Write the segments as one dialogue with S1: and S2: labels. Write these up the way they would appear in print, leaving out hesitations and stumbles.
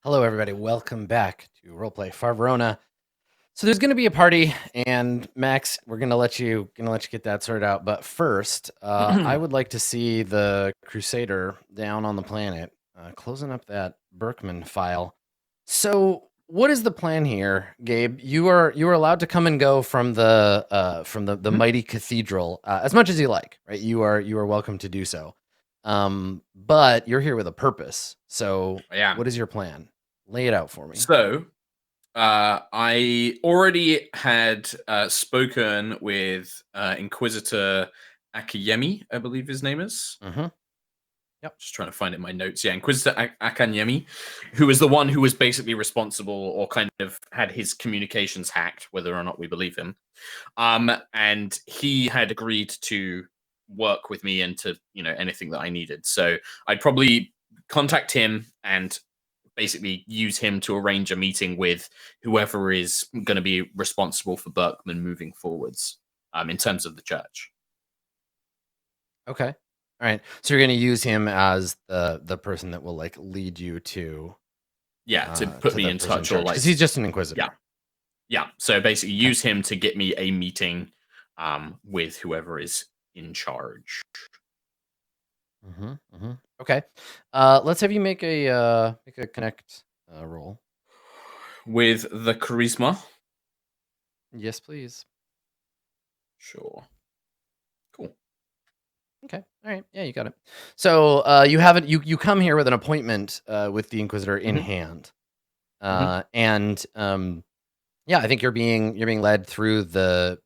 S1: Hello, everybody. Welcome back to RollPlay Verona. So there's going to be a party, and Max, we're gonna let you get that sorted out. But first, I would like to see the Crusader down on the planet, closing up that Berkman file. So, what is the plan here, Gabe? You are allowed to come and go from the
S2: Mhm.
S1: mighty cathedral as much as you like, right? You are welcome to do so. But you're here with a purpose. So,
S2: I am.
S1: what is your plan? Lay it out for me.
S2: So, I already had spoken with Inquisitor Akanyemi, I believe his name is.
S1: Mm-hmm. Yep.
S2: Just trying to find it in my notes. Yeah, Inquisitor Akanyemi, who was the one who was basically responsible or kind of had his communications hacked, whether or not we believe him. And he had agreed to work with me and to, anything that I needed. So I'd probably contact him and basically use him to arrange a meeting with whoever is going to be responsible for Berkman moving forwards in terms of the church.
S1: Okay. All right. So you're going to use him as the person that will like lead you
S2: Yeah, to put
S1: to
S2: me
S1: the
S2: in
S1: prison
S2: touch or
S1: church
S2: like,
S1: because he's just an
S2: yeah,
S1: inquisitor.
S2: yeah. So basically,
S1: Okay.
S2: use him to get me a meeting with whoever is in charge.
S1: Mm-hmm, mm-hmm. Okay. Let's have you make a connect roll.
S2: With the charisma.
S1: Yes, please.
S2: Sure. Cool.
S1: Okay. All right. Yeah, you got it. So you come here with an appointment with the inquisitor in
S2: Hmm.
S1: hand,
S2: Hmm.
S1: and yeah, I think you're being led through the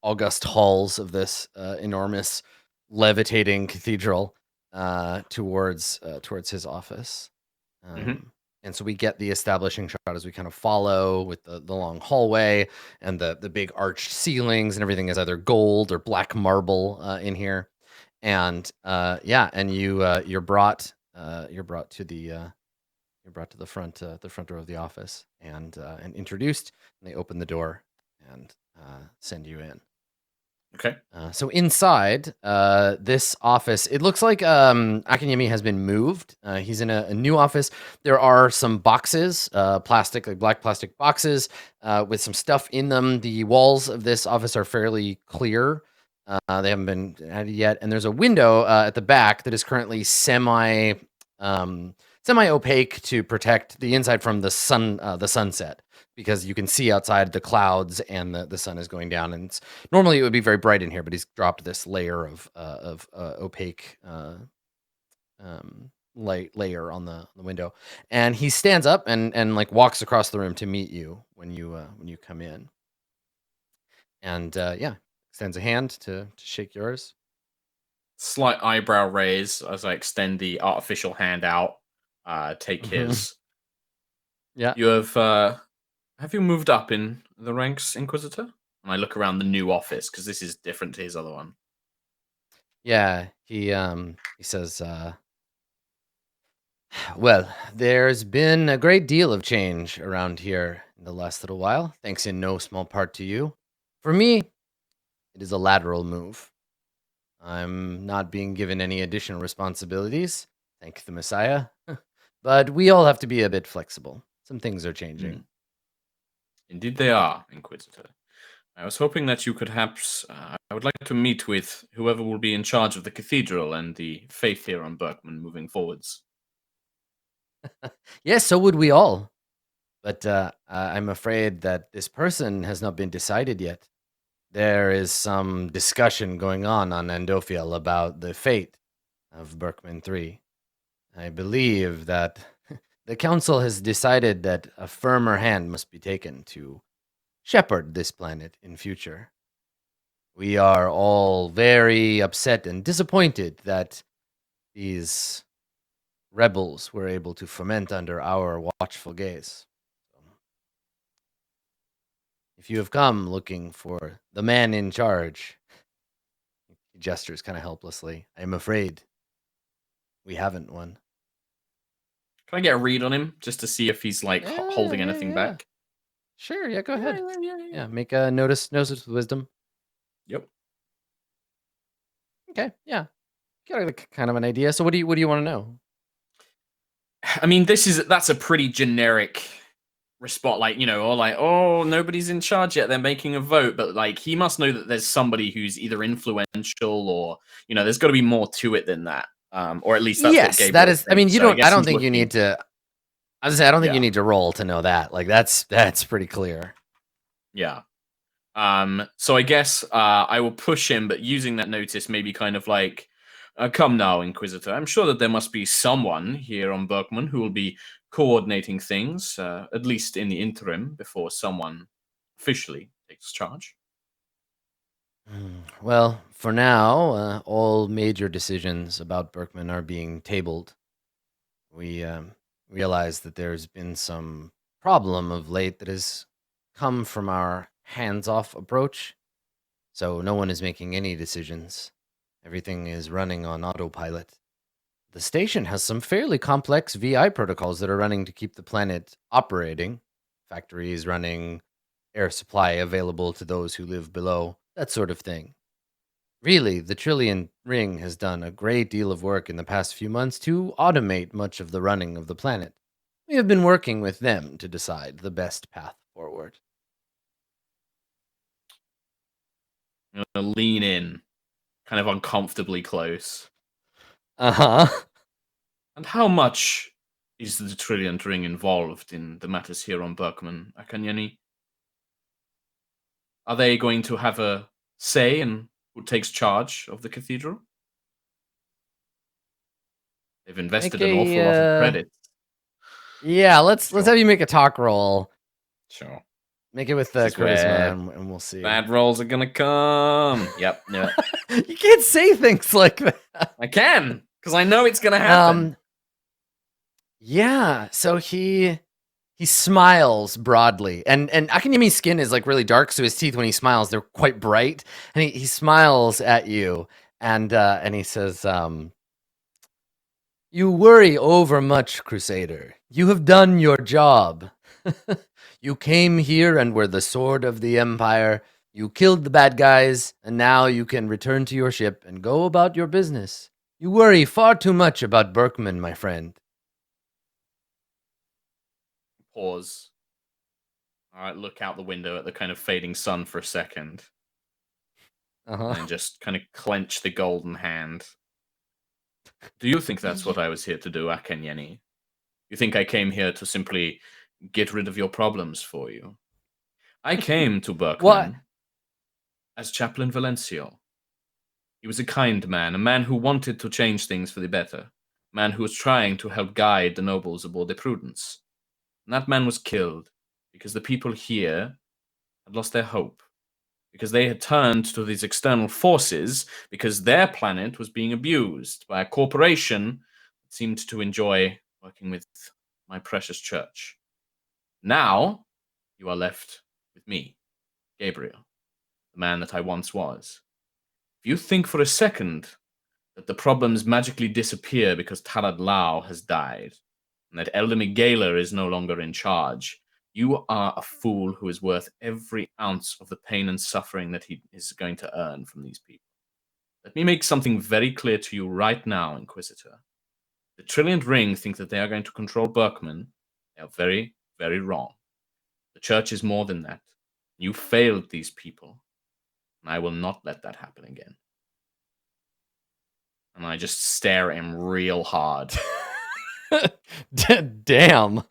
S1: august halls of this enormous levitating cathedral towards his office.
S2: Hmm.
S1: And so we get the establishing shot as we kind of follow with the long hallway and the big arched ceilings, and everything is either gold or black marble in here. And yeah, and you're brought to the front door of the office and introduced, and they open the door and send you in.
S2: Okay.
S1: So inside this office, it looks like Akanyemi has been moved. He's in a new office. There are some boxes, plastic, like black plastic boxes, with some stuff in them. The walls of this office are fairly clear. They haven't been added yet, and there's a window at the back that is currently semi opaque to protect the inside from the sunset, because you can see outside the clouds and the sun is going down, and normally it would be very bright in here, but he's dropped this layer of opaque layer on the window, and he stands up and like walks across the room to meet you when you come in, and yeah, extends a hand to shake yours.
S2: Slight eyebrow raise as I extend the artificial hand out. Take
S1: Hmm.
S2: his.
S1: Yeah,
S2: You have you moved up in the ranks, Inquisitor? And I look around the new office because this is different to his other one.
S1: yeah. He says, well, there's been a great deal of change around here in the last little while, thanks in no small part to you. For me, it is a lateral move. I'm not being given any additional responsibilities, thank the Messiah. But we all have to be a bit flexible. Some things are
S2: Hmm.
S1: changing.
S2: Indeed, they are, Inquisitor. I was hoping that you could perhaps. I would like to meet with whoever will be in charge of the cathedral and the faith here on Berkman moving forwards.
S1: Yes, so would we all. But I'm afraid that this person has not been decided yet. There is some discussion going on Andophiel about the fate of Berkman 3. I believe that the council has decided that a firmer hand must be taken to shepherd this planet in future. We are all very upset and disappointed that these rebels were able to ferment under our watchful gaze. If you have come looking for the man in charge, he gestures kind of helplessly, I am afraid we haven't one.
S2: Can I get a read on him just to see if he's like
S1: Yeah,
S2: holding
S1: yeah,
S2: anything
S1: yeah.
S2: back?
S1: Sure, yeah, go
S2: Yeah,
S1: ahead.
S2: yeah, yeah, yeah.
S1: Yeah, make a notice with wisdom.
S2: Yep.
S1: Okay, yeah. Got like kind of an idea. So what do you want to know?
S2: I mean, that's a pretty generic response, like, or like, oh, nobody's in charge yet, they're making a vote, but like he must know that there's somebody who's either influential or there's got to be more to it than that, or at least that's what
S1: Yes, that
S2: Gabriel
S1: is. I mean,
S2: thinks. So I
S1: I
S2: guess
S1: don't
S2: he's
S1: think you
S2: looking.
S1: need to. I was say, I don't think you
S2: Yeah,
S1: need to roll to know that. Like that's pretty clear.
S2: yeah. So I guess I will push him, but using that notice, maybe kind of like, come now, Inquisitor. I'm sure that there must be someone here on Berkman who will be coordinating things, at least in the interim, before someone officially takes charge.
S1: Well, for now, all major decisions about Berkman are being tabled. We realize that there's been some problem of late that has come from our hands-off approach. So no one is making any decisions. Everything is running on autopilot. The station has some fairly complex VI protocols that are running to keep the planet operating. Factories running, air supply available to those who live below, that sort of thing. Really, the Trillion Ring has done a great deal of work in the past few months to automate much of the running of the planet. We have been working with them to decide the best path forward.
S2: I'm gonna lean in, kind of uncomfortably close.
S1: Uh huh.
S2: And how much is the Trillion Ring involved in the matters here on Berkman, Akanyeni? Are they going to have a say in who takes charge of the cathedral? They've
S1: Make
S2: invested an awful lot of
S1: a
S2: credit.
S1: yeah. Let's
S2: Sure,
S1: have you make a talk roll.
S2: sure.
S1: Make it with
S2: This is
S1: charisma,
S2: where
S1: and we'll see.
S2: bad rolls are gonna come. Yep, yeah.
S1: You can't say things like that.
S2: I can, because I know it's gonna happen.
S1: Um. Yeah. So he smiles broadly, and Akanyemi's skin is like really dark, so his teeth when he smiles they're quite bright, and he smiles at you, and he says, "You worry over much, Crusader. You have done your job. You came here and were the sword of the Empire. You killed the bad guys, and now you can return to your ship and go about your business. You worry far too much about Berkman, my friend."
S2: Pause. All right, look out the window at the kind of fading sun for a second,
S1: Uh
S2: and
S1: huh.
S2: then just kind of clench the golden hand. Do you think that's what I was here to do, Akanyeni? You think I came here to simply get rid of your problems for you? I came to
S1: What?
S2: Berkman as Chaplain Valencio. He was a kind man, a man who wanted to change things for the better, a man who was trying to help guide the nobles aboard the Prudence. And that man was killed because the people here had lost their hope, because they had turned to these external forces, because their planet was being abused by a corporation that seemed to enjoy working with my precious church. Now, you are left with me, Gabriel, the man that I once was. If you think for a second that the problems magically disappear because Talad Lao has died, and that Elder Miguela is no longer in charge, you are a fool who is worth every ounce of the pain and suffering that he is going to earn from these people. Let me make something very clear to you right now, Inquisitor. The Trillionth Ring think that they are going to control Berkman. They are very, very wrong. The church is more than that. You failed these people, and I will not let that happen again. And I just stare at him real hard.
S1: Damn.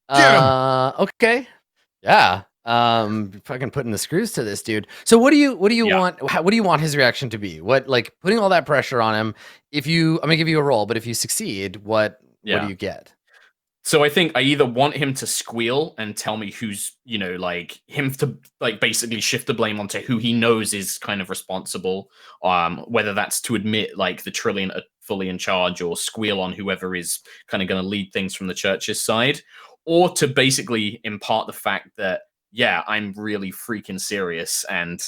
S2: Get him!
S1: Okay. Yeah. Fucking putting the screws to this dude. So what do you
S2: Yeah,
S1: want? What do you want his reaction to be? What, like, putting all that pressure on him? If you, I'm gonna give you a roll, but if you succeed, what do
S2: yeah.
S1: you get?
S2: So I think I either want him to squeal and tell me who's, like him to like basically shift the blame onto who he knows is kind of responsible. Whether that's to admit like the Trillion are fully in charge or squeal on whoever is kind of going to lead things from the church's side, or to basically impart the fact that yeah, I'm really freaking serious, and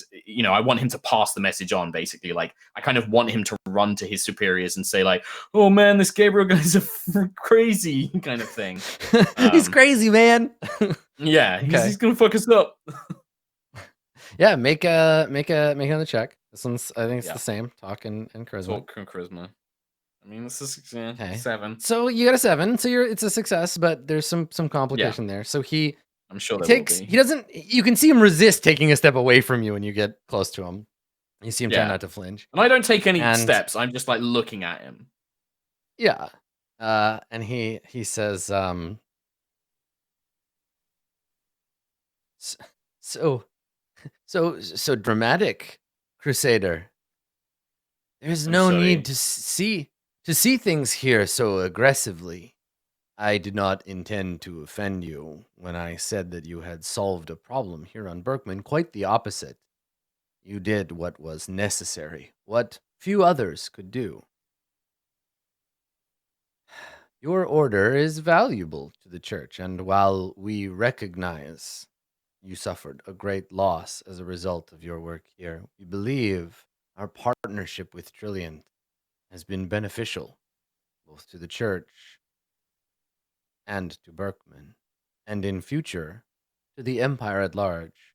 S2: I want him to pass the message on. Basically, like I kind of want him to run to his superiors and say like, "Oh man, this Gabriel guy's crazy," kind of thing.
S1: He's
S2: Um,
S1: crazy, man.
S2: yeah, he's
S1: Okay.
S2: gonna fuck us up.
S1: Yeah. Make another check. This one's, I think it's the
S2: Yeah,
S1: same. Talk and charisma.
S2: talk and charisma. I mean, this is
S1: Okay.
S2: 7.
S1: So you got a 7. So it's a success, but there's some complication there. So he
S2: I'm sure there will
S1: takes
S2: be.
S1: he doesn't you can see him resist taking a step away from you when you get close to him. You see him try
S2: Yeah.
S1: not to flinch.
S2: And I don't take any
S1: And
S2: steps. I'm just like looking at him.
S1: yeah. And he says, "S- so so dramatic, Crusader. There's
S2: I'm
S1: no need
S2: sorry.
S1: to see things here so aggressively. I did not intend to offend you when I said that you had solved a problem here on Berkman. Quite the opposite. You did what was necessary, what few others could do. Your order is valuable to the church, and while we recognize you suffered a great loss as a result of your work here, we believe our partnership with Trilliant has been beneficial both to the church and to Berkman, and in future to the Empire at large."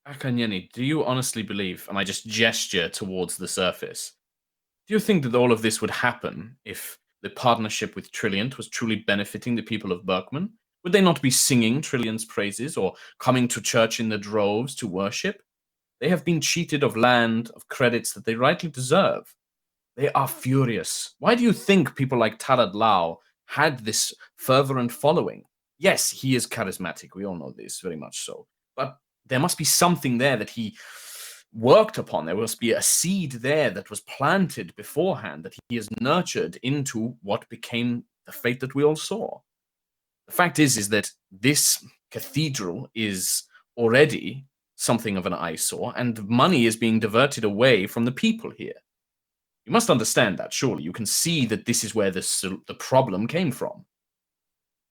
S2: Akanyeni, do you honestly believe, and I just gesture towards the surface, do you think that all of this would happen if the partnership with Trilliant was truly benefiting the people of Berkman? Would they not be singing Trilliant's praises or coming to church in the droves to worship? They have been cheated of land, of credits that they rightly deserve. They are furious. Why do you think people like Talad Lau had this fervent following? Yes, he is charismatic. We all know this very much so. But there must be something there that he worked upon. There must be a seed there that was planted beforehand that he has nurtured into what became the fate that we all saw. The fact is that this cathedral is already something of an eyesore, and money is being diverted away from the people here. You must understand that, surely. You can see that this is where the problem came from.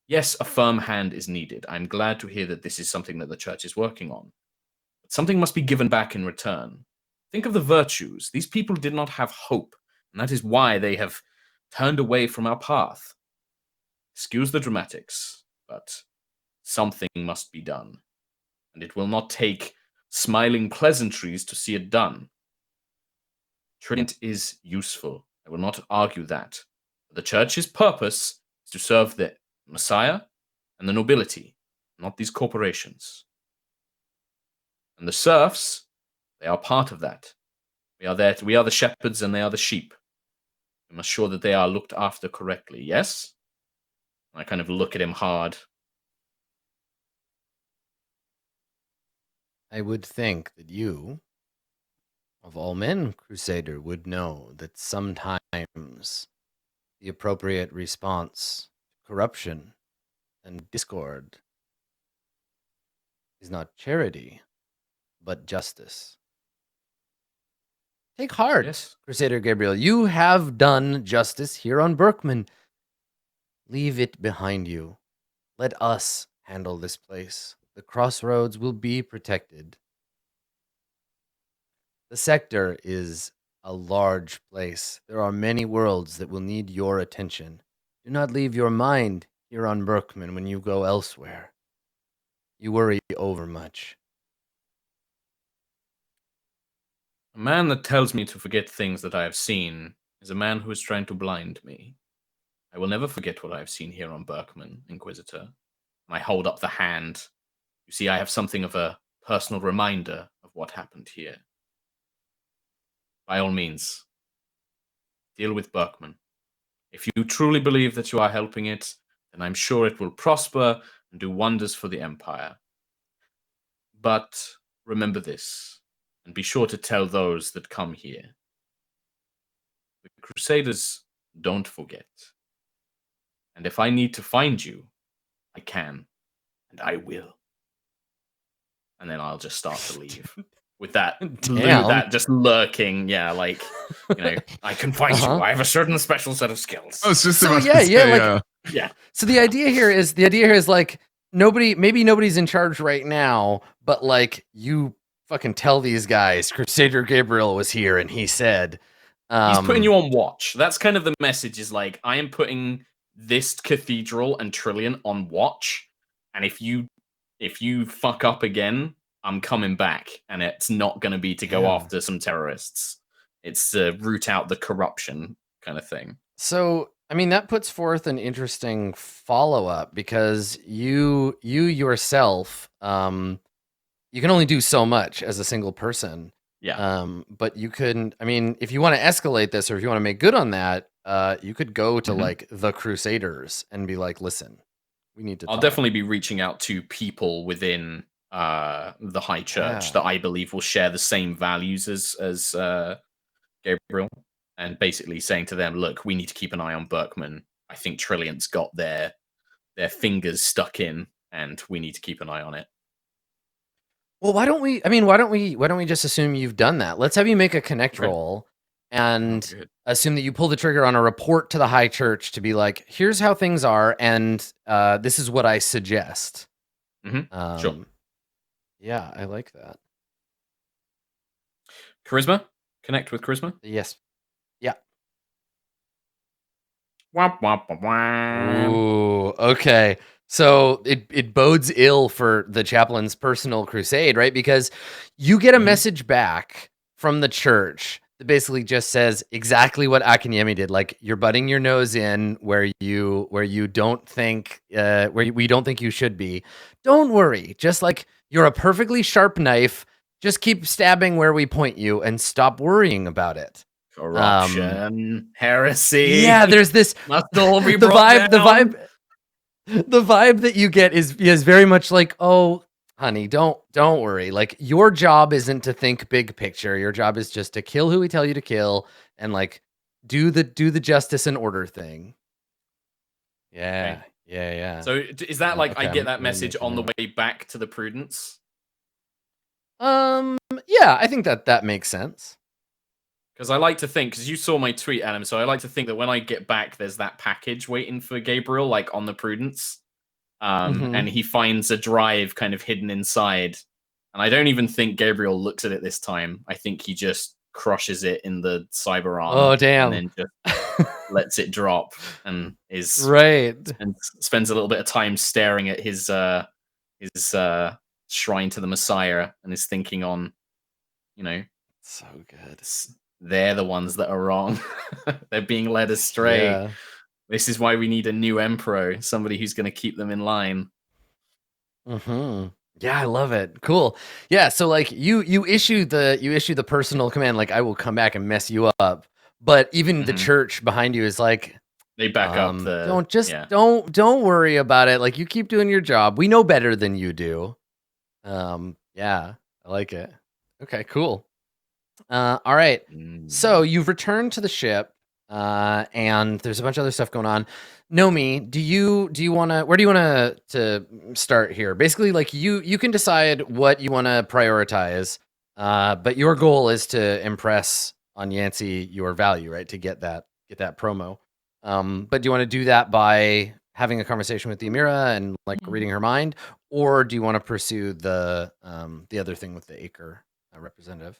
S2: Yes, a firm hand is needed. I'm glad to hear that this is something that the church is working on. But something must be given back in return. Think of the virtues. These people did not have hope, and that is why they have turned away from our path. Excuse the dramatics, but something must be done. And it will not take smiling pleasantries to see it done. Trident is useful. I will not argue that. But the church's purpose is to serve the Messiah and the nobility, not these corporations. And the serfs, they are part of that. We are there. We are the shepherds and they are the sheep. We must ensure that they are looked after correctly. Yes? I kind of look at him hard.
S1: I would think that you, of all men, Crusader, would know that sometimes the appropriate response to corruption and discord is not charity, but justice. Take heart,
S2: Yes.
S1: Crusader Gabriel. You have done justice here on Berkman. Leave it behind you. Let us handle this place. The crossroads will be protected. The sector is a large place. There are many worlds that will need your attention. Do not leave your mind here on Berkman when you go elsewhere. You worry overmuch.
S2: A man that tells me to forget things that I have seen is a man who is trying to blind me. I will never forget what I have seen here on Berkman, Inquisitor. I hold up the hand. You see, I have something of a personal reminder of what happened here. By all means, deal with Berkman. If you truly believe that you are helping it, then I'm sure it will prosper and do wonders for the Empire. But remember this, and be sure to tell those that come here. The Crusaders don't forget. And if I need to find you, I can, and I will. And then I'll just start to leave. With that,
S1: Damn.
S2: just lurking, yeah, like, I can fight you. I have a certain special set of skills.
S3: I was just
S1: So
S3: about
S1: yeah,
S3: to say,
S1: like
S2: Yeah.
S1: so the idea here is like maybe nobody's in charge right now, but like you fucking tell these guys Crusader Gabriel was here and he said
S2: He's putting you on watch. That's kind of the message is like, I am putting this cathedral and Trillion on watch. And if you fuck up again, I'm coming back. And it's not gonna be to go
S1: Yeah.
S2: after some terrorists. It's to root out the corruption kind of thing.
S1: So, I mean, that puts forth an interesting follow-up because you yourself, you can only do so much as a single person.
S2: Yeah.
S1: But you couldn't. I mean, if you want to escalate this, or if you want to make good on that, you could go to like the Crusaders and be like, "Listen, we need to
S2: I'll
S1: talk."
S2: definitely be reaching out to people within the High Church
S1: Yeah.
S2: that I believe will share the same values as Gabriel, and basically saying to them, "Look, we need to keep an eye on Berkman. I think Trillion's got their fingers stuck in, and we need to keep an eye on it."
S1: Well, why don't we? I mean, why don't we just assume you've done that? Let's have you make a connect
S2: Okay.
S1: roll,
S2: Oh,
S1: and
S2: good.
S1: assume that you pull the trigger on a report to the High Church to be like, "Here's how things are, and this is what I suggest."
S2: Sure.
S1: Yeah, I like that.
S2: Charisma? Connect with charisma?
S1: Yes. Yeah.
S2: Womp, womp, womp, womp.
S1: Ooh, okay. So it bodes ill for the chaplain's personal crusade, right? Because you get a message back from the church that basically just says exactly what Akanyemi did. Like, you're butting your nose in where you don't think we don't think you should be. Don't worry. Just like you're a perfectly sharp knife, just keep stabbing where we point you and stop worrying about it.
S2: Corruption, heresy.
S1: Yeah, there's this
S2: Must all be
S1: the
S2: brought down.
S1: the vibe that you get is very much like, "Oh, honey, don't worry. Like, your job isn't to think big picture. Your job is just to kill who we tell you to kill and like do the justice and order thing." Yeah.
S2: Okay.
S1: Yeah.
S2: So is that like
S1: Okay,
S2: I get
S1: I'm
S2: that message
S1: making
S2: on the
S1: it.
S2: way back to the Prudence?
S1: Yeah, I think that makes sense.
S2: Because I like to think, because you saw my tweet, Adam, so I like to think that when I get back, there's that package waiting for Gabriel, like on the Prudence. And he finds a drive kind of hidden inside. And I don't even think Gabriel looks at it this time. I think he just crushes it in the cyber arm.
S1: Oh, damn.
S2: And then just lets it drop and is
S1: right.
S2: Spends a little bit of time staring at his shrine to the Messiah and is thinking on,
S1: So good.
S2: they're the ones that are wrong. They're being led astray.
S1: Yeah.
S2: This is why we need a new emperor, somebody who's going to keep them in line.
S1: Yeah, I love it. Cool. Yeah, so like you issue the personal command, like, "I will come back and mess you up." But even the church behind you is like,
S2: they back up the
S1: don't worry about it. Like, you keep doing your job. We know better than you do. Yeah, I like it. Okay, cool. All right. So you've returned to the ship, and there's a bunch of other stuff going on. Nomi, do you want to? Where do you want to start here? Basically, like you can decide what you want to prioritize, but your goal is to impress on Yancey your value, right? To get that promo. But do you want to do that by having a conversation with the Amira and like reading her mind, or do you want to pursue the other thing with the Acre representative?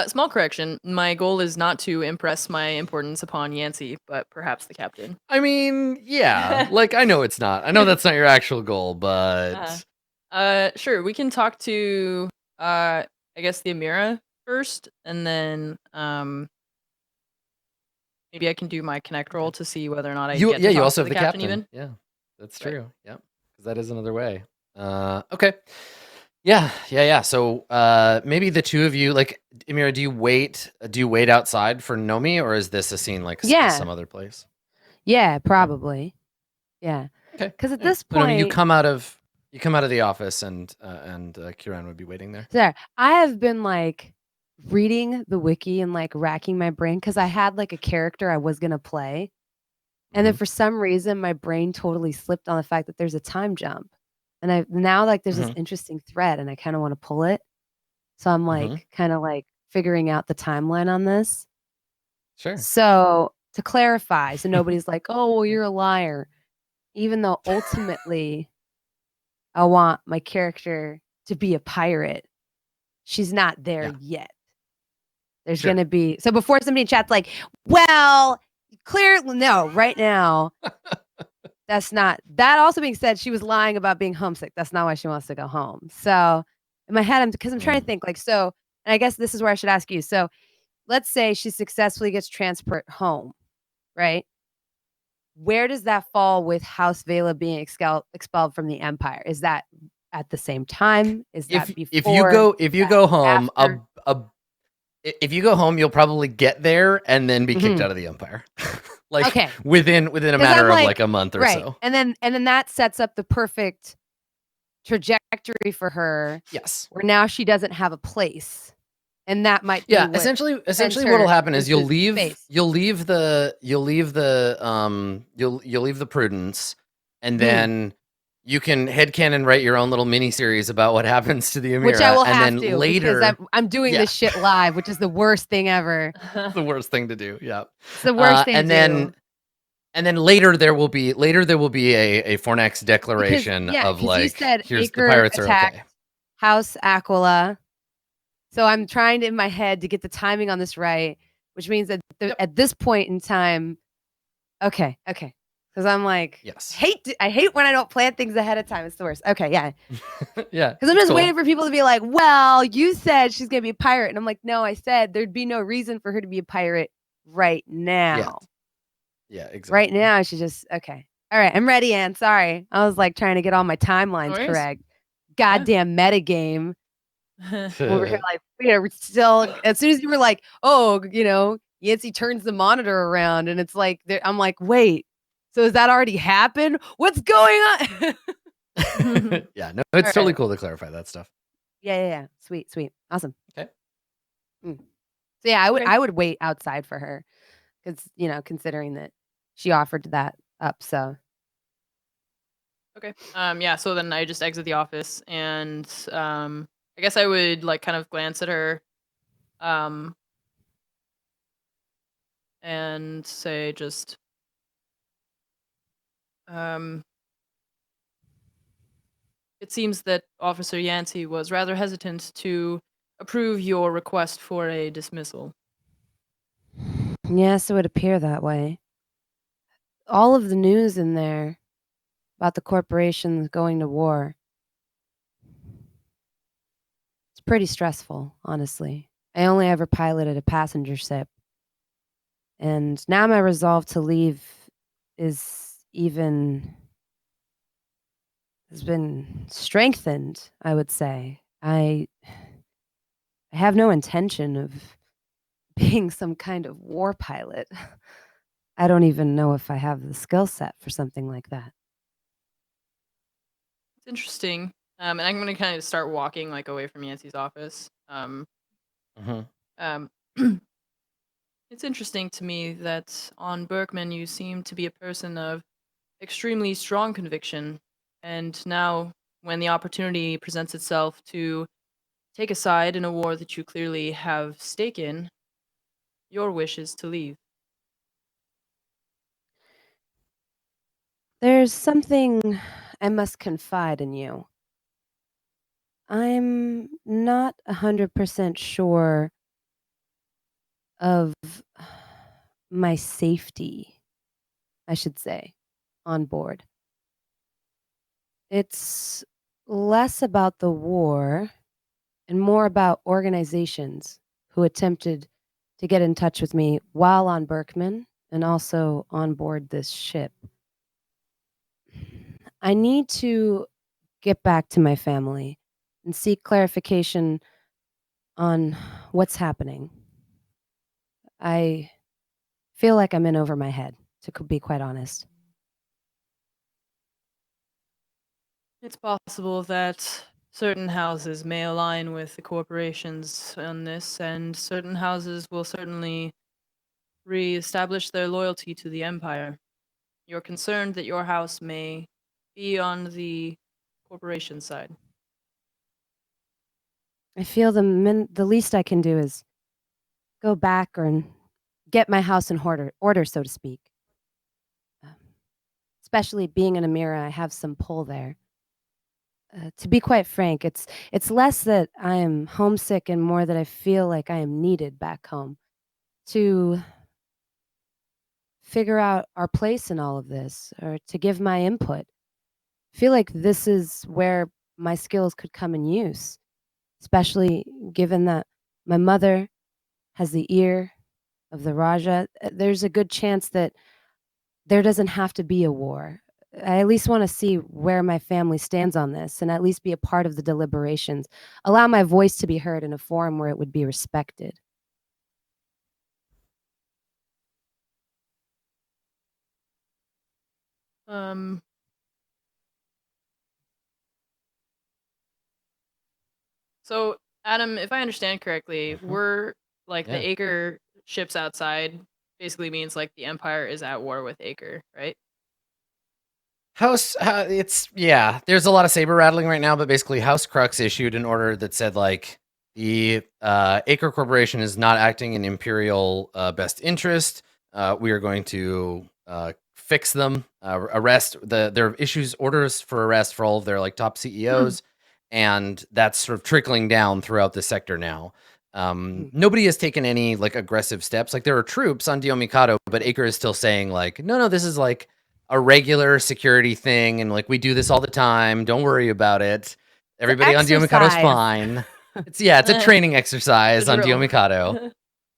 S3: Small correction. My goal is not to impress my importance upon Yancey, but perhaps the captain.
S1: I mean, yeah. Like, I know it's not. I know that's not your actual goal, but
S3: sure. We can talk to I guess the Amira first, and then maybe I can do my connect roll to see whether or not I get to
S1: you
S3: talk
S1: also
S3: to
S1: have the captain.
S3: even.
S1: Yeah, that's true. Right. Yep, because that is another way. Okay. Yeah. So maybe the two of you, like, Amira, do you wait outside for Nomi, or is this a scene like some other place?
S4: Yeah, probably. Yeah.
S1: Okay.
S4: Because at this point,
S1: so, Nomi, you come out of the office, and Kieran would be waiting there.
S4: There, I have been like reading the wiki and like racking my brain because I had like a character I was gonna play, and then for some reason my brain totally slipped on the fact that there's a time jump. And I now like there's this interesting thread and I kind of want to pull it. So I'm like kind of like figuring out the timeline on this.
S1: Sure.
S4: So to clarify, so nobody's like, "Oh, well, you're a liar." Even though ultimately I want my character to be a pirate, she's not there yet. There's going to be, so before somebody in chat's like, "Well, clearly, no, right now." That's not, that also being said, she was lying about being homesick. That's not why she wants to go home. So in my head, because I'm trying to think like, so And I guess this is where I should ask you. So let's say she successfully gets transport home, right? Where does that fall with House Vela being expelled from the Empire? Is that at the same time? Is that before?
S1: If you go home,
S4: after?
S1: if you go home, you'll probably get there and then be kicked out of the Empire. Like
S4: Okay.
S1: within a
S4: 'Cause
S1: matter
S4: I'm
S1: of like a month or
S4: right.
S1: so.
S4: And then that sets up the perfect trajectory for her,
S1: Yes.
S4: where now she doesn't have a place, and that might be
S1: Yeah.
S4: what
S1: Essentially,
S4: sends
S1: what'll
S4: her
S1: happen is you'll
S4: into
S1: leave
S4: space.
S1: you'll leave the Prudence, and then you can headcanon write your own little mini series about what happens to the Amira,
S4: Which I will
S1: and
S4: have
S1: then
S4: to,
S1: later
S4: because I'm doing
S1: Yeah.
S4: this shit live, which is the worst thing ever.
S1: the worst thing to do. Yeah.
S4: It's the worst thing
S1: and
S4: to
S1: then
S4: do.
S1: and then later there will be a Fornex declaration
S4: Because
S1: of
S4: you
S1: like,
S4: said
S1: here's the
S4: Acre
S1: pirates are
S4: attacked
S1: okay.
S4: House Aquila. So I'm trying to, in my head, to get the timing on this right, which means that at this point in time, okay. Because I'm like,
S1: Yes.
S4: I hate when I don't plan things ahead of time. It's the worst. Okay, yeah.
S1: Yeah.
S4: Because I'm just waiting for people to be like, well, you said she's going to be a pirate. And I'm like, no, I said there'd be no reason for her to be a pirate right now.
S1: Yeah, exactly.
S4: Right now, she's just, okay. All right, I'm ready, Ann. Sorry. I was like trying to get all my timelines
S3: worries.
S4: correct. Goddamn metagame. Over here, like, we're still, as soon as you were like, oh, Yancy turns the monitor around, and it's like, I'm like, wait, so has that already happened? What's going on?
S1: Yeah, no, it's
S4: All
S1: totally
S4: right.
S1: cool to clarify that stuff.
S4: Yeah. Sweet. Awesome.
S1: Okay.
S4: So yeah,
S3: Okay.
S4: I would wait outside for her, because considering that she offered that up. So
S3: Okay. Yeah, so then I just exit the office, and I guess I would like kind of glance at her and say just it seems that Officer Yancey was rather hesitant to approve your request for a dismissal.
S4: yes, it would appear that way. All of the news in there about the corporations going to war, it's pretty stressful, honestly. I only ever piloted a passenger ship, and now my resolve to leave has been strengthened, I would say. I have no intention of being some kind of war pilot. I don't even know if I have the skill set for something like that.
S3: It's interesting. And I'm gonna kind of start walking like away from Yancey's office. It's interesting to me that on Berkman you seem to be a person of extremely strong conviction, and now when the opportunity presents itself to take a side in a war that you clearly have stake in, your wish is to leave.
S4: There's something I must confide in you. I'm not 100% sure of my safety, I should say, on board. It's less about the war and more about organizations who attempted to get in touch with me while on Berkman and also on board this ship. I need to get back to my family and seek clarification on what's happening. I feel like I'm in over my head, to be quite honest.
S3: It's possible that certain houses may align with the corporations on this, and certain houses will certainly re-establish their loyalty to the Empire. You're concerned that your house may be on the corporation side.
S4: I feel the least I can do is go back and get my house in order, so to speak. Especially being an Amira, I have some pull there. To be quite frank, it's less that I am homesick and more that I feel like I am needed back home to figure out our place in all of this, or to give my input. I feel like this is where my skills could come in use, especially given that my mother has the ear of the Raja, there's a good chance that there doesn't have to be a war. I at least want to see where my family stands on this and at least be a part of the deliberations. Allow my voice to be heard in a forum where it would be respected.
S3: So, Adam, if I understand correctly, we're like
S1: Yeah.
S3: the Acre ships outside basically means like the Empire is at war with Acre, right?
S1: There's a lot of saber rattling right now, but basically House Crux issued an order that said like the Acre Corporation is not acting in Imperial best interest. We are going to fix them, arrest their issues orders for arrest for all of their like top CEOs, and that's sort of trickling down throughout the sector now. Nobody has taken any like aggressive steps. Like there are troops on Dio Mikado, but Acre is still saying like, no, this is like a regular security thing, and like we do this all the time. Don't worry about it. Everybody on Dio Mikado's fine. It's a training exercise on Dio Mikado.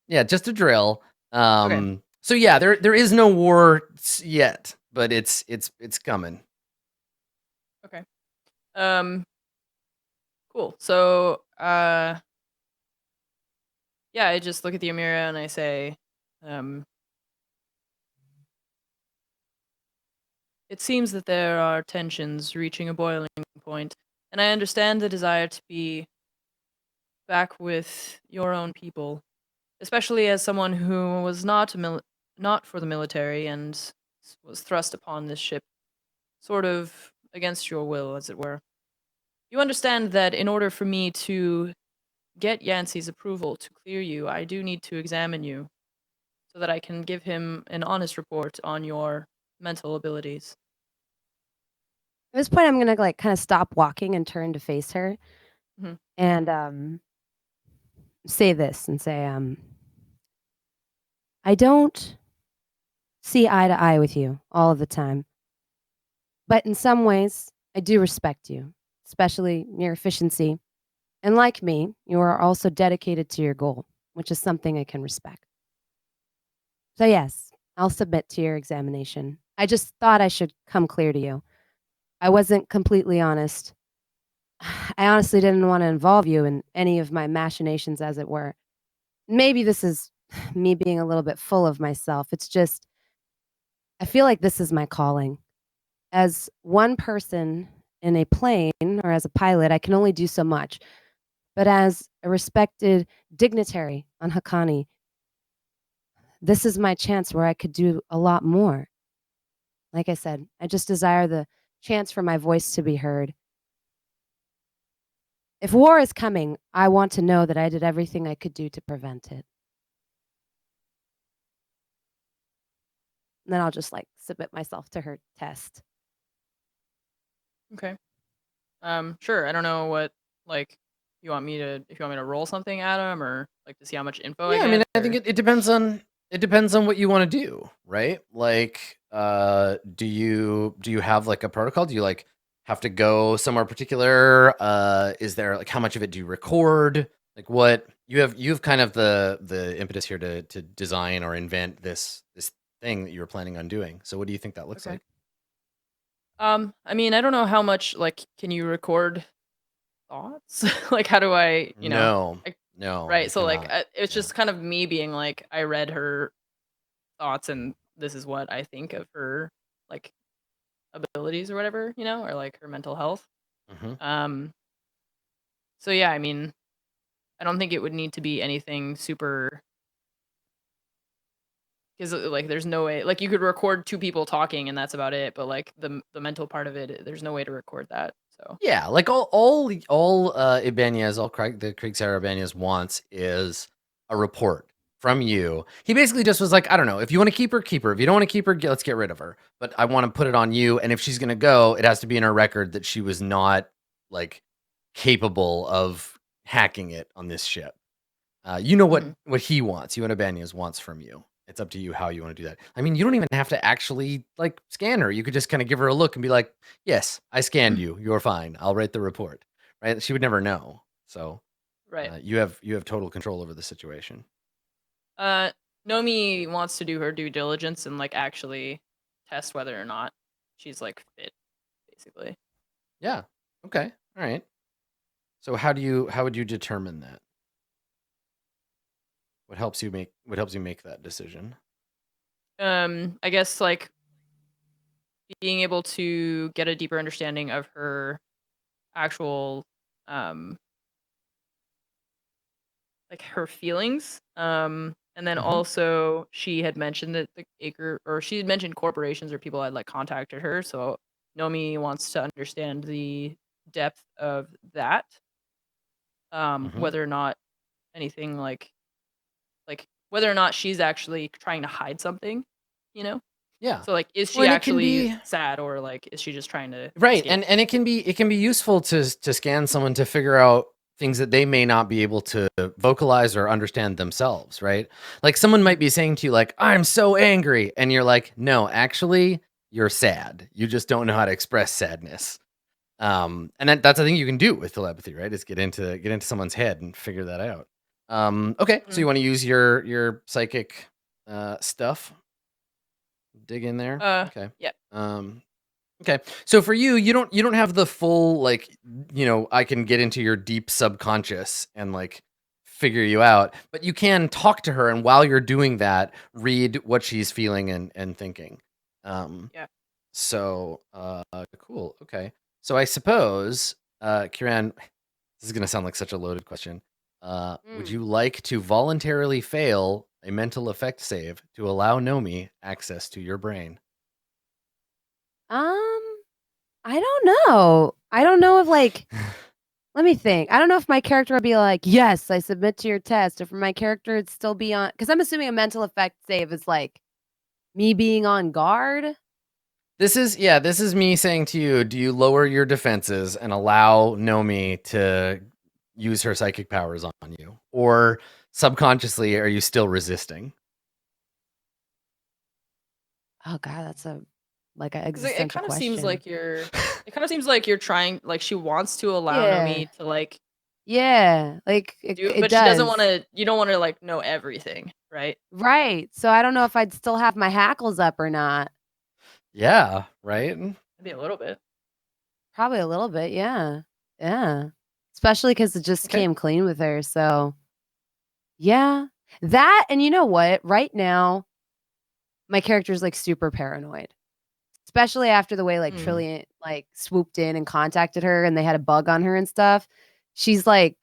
S1: Yeah, just a drill. So yeah, there is no war yet, but it's coming.
S3: Okay. Cool. So yeah, I just look at the Amira and I say, it seems that there are tensions reaching a boiling point, and I understand the desire to be back with your own people, especially as someone who was not for the military and was thrust upon this ship, sort of against your will, as it were. You understand that in order for me to get Yancey's approval to clear you, I do need to examine you, so that I can give him an honest report on your mental abilities.
S4: At this point, I'm gonna like kind of stop walking and turn to face her, and say this and say, I don't see eye to eye with you all of the time, but in some ways, I do respect you, especially your efficiency. And like me, you are also dedicated to your goal, which is something I can respect. So yes, I'll submit to your examination. I just thought I should come clear to you. I wasn't completely honest. I honestly didn't want to involve you in any of my machinations, as it were. Maybe this is me being a little bit full of myself. It's just, I feel like this is my calling. As one person in a plane or as a pilot, I can only do so much. But as a respected dignitary on Hakani, this is my chance where I could do a lot more. Like I said, I just desire the chance for my voice to be heard. If war is coming, I want to know that I did everything I could do to prevent it. And then I'll just like submit myself to her test.
S3: Okay. Sure. I don't know what like if you want me to roll something, Adam, or like to see how much info I get.
S1: I mean, I think it depends on what you want to do, right? Like, do you have like a protocol? Do you like have to go somewhere particular? Is there like how much of it do you record? Like what you have kind of the impetus here to design or invent this thing that you were planning on doing. So what do you think that looks like?
S3: I mean, I don't know how much like can you record thoughts? Like how do I,
S1: No.
S3: Right. So like it's just kind of me being like I read her thoughts and this is what I think of her like abilities or whatever, or like her mental health. So yeah, I mean, I don't think it would need to be anything super, because like there's no way, like you could record two people talking and that's about it, but like the mental part of it, there's no way to record that. So
S1: yeah, like all Ibanez, the Kriegshauer Ibanez wants is a report from you. He basically just was like, I don't know, if you want to keep her, keep her. If you don't want to keep her, let's get rid of her. But I want to put it on you, and if she's gonna go, it has to be in her record that she was not like capable of hacking it on this ship. You know what he wants, you and Ibanez wants from you. It's up to you how you want to do that. I mean, you don't even have to actually like scan her. You could just kind of give her a look and be like, yes, I scanned you. You're fine. I'll write the report. Right? She would never know. So
S3: Right.
S1: You have total control over the situation.
S3: Nomi wants to do her due diligence and like actually test whether or not she's like fit, basically.
S1: Yeah. Okay. All right. So how would you determine that? What helps you make that decision?
S3: I guess like being able to get a deeper understanding of her actual like her feelings. And then
S1: Mhm.
S3: also she had mentioned that she had mentioned corporations or people had like contacted her. So Nomi wants to understand the depth of that.
S1: Mhm.
S3: Whether or not anything like whether or not she's actually trying to hide something, you know?
S1: Yeah.
S3: So like is
S1: Well,
S3: she
S1: and it can
S3: actually
S1: be
S3: sad or like is she just trying to
S1: right,
S3: escape?
S1: and it can be useful to scan someone to figure out things that they may not be able to vocalize or understand themselves, right? Like someone might be saying to you like, "I'm so angry." And you're like, "No, actually, you're sad. You just don't know how to express sadness." And that's a thing you can do with telepathy, right? Is get into someone's head and figure that out. Okay, so
S3: Mhm.
S1: you want to use your psychic stuff? Dig in there. Okay.
S3: Yeah.
S1: Okay. So for you, you don't have the full like, I can get into your deep subconscious and like figure you out, but you can talk to her and while you're doing that, read what she's feeling and thinking.
S3: Yeah.
S1: So cool. Okay. So I suppose Kiran, this is going to sound like such a loaded question. Would
S4: Mm.
S1: you like to voluntarily fail a mental effect save to allow Nomi access to your brain?
S4: I don't know. I don't know if like let me think. I don't know if my character would be like, "Yes, I submit to your test," or for my character it'd still be on because I'm assuming a mental effect save is like me being on guard.
S1: This is me saying to you, do you lower your defenses and allow Nomi to use her psychic powers on you? Or subconsciously are you still resisting?
S4: Oh god, that's a like an
S3: 'Cause it
S4: existential
S3: kind of seems
S4: question.
S3: like you're trying like she wants to allow
S4: Yeah.
S3: Nomi to like
S4: Yeah, like
S3: do
S4: it
S3: but she doesn't
S4: does.
S3: want to you don't want to like know everything, right?
S4: Right. So I don't know if I'd still have my hackles up or not.
S1: Yeah, right?
S3: Maybe a little bit.
S4: Probably a little bit, yeah. Yeah. Especially because it just
S1: Okay.
S4: came clean with her, so yeah. That and you know what? Right now, my character's, like, super paranoid, especially after the way, like,
S3: Mm.
S4: Trillian, like, swooped in and contacted her and they had a bug on her and stuff. She's, like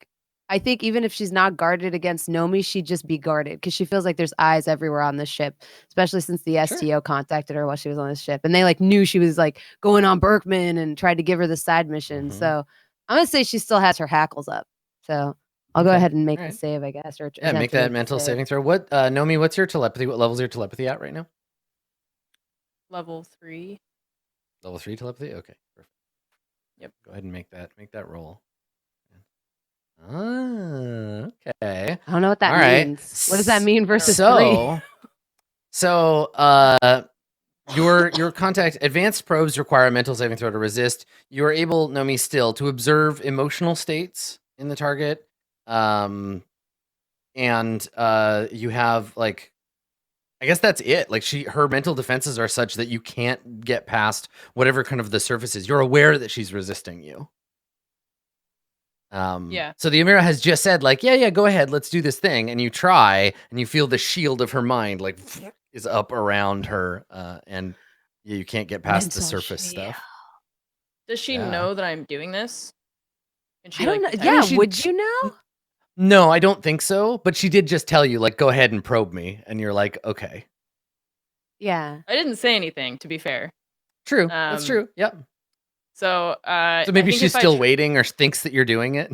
S4: I think even if she's not guarded against Nomi, she'd just be guarded because she feels like there's eyes everywhere on the ship, especially since the
S1: Sure.
S4: STO contacted her while she was on the ship, and they, like, knew she was, like, going on Berkman and tried to give her the side mission,
S1: Mhm.
S4: so I'm gonna say she still has her hackles up, so I'll go
S1: Okay.
S4: ahead and make the
S1: Alright.
S4: save, I guess, or
S1: Yeah,
S4: attempt
S1: make
S4: to
S1: that
S4: make the
S1: mental
S4: save.
S1: saving throw. What Nomi, what's your telepathy? What level is your telepathy at right now?
S3: Level 3.
S1: Level 3 telepathy? Okay. Perfect.
S3: Yep.
S1: Go ahead and make that roll. Ah, okay.
S4: I don't know what that
S1: All right.
S4: means. What does that mean versus 3?
S1: So, your contact advanced probes require a mental saving throw to resist. You are able, Nomi, still to observe emotional states in the target. And you have like I guess that's it. Like her mental defenses are such that you can't get past whatever kind of the surface is. You're aware that she's resisting you.
S3: Yeah.
S1: So the Amira has just said, like, yeah, go ahead, let's do this thing. And you try, and you feel the shield of her mind, like, is up around her, and you can't get past the
S4: Mental
S1: surface
S4: shield.
S1: stuff.
S3: Does she
S1: Yeah.
S3: know that I'm doing this? Can
S4: I
S3: she
S4: don't
S3: like
S4: know.
S3: detect
S4: Yeah,
S1: she-
S4: would you know?
S1: No, I don't think so. But she did just tell you, like, go ahead and probe me. And you're like, okay.
S4: Yeah.
S3: I didn't say anything, to be fair.
S1: True. That's true. Yep.
S3: So,
S1: So maybe
S3: I think
S1: she's
S3: if I
S1: still waiting or thinks that you're doing it.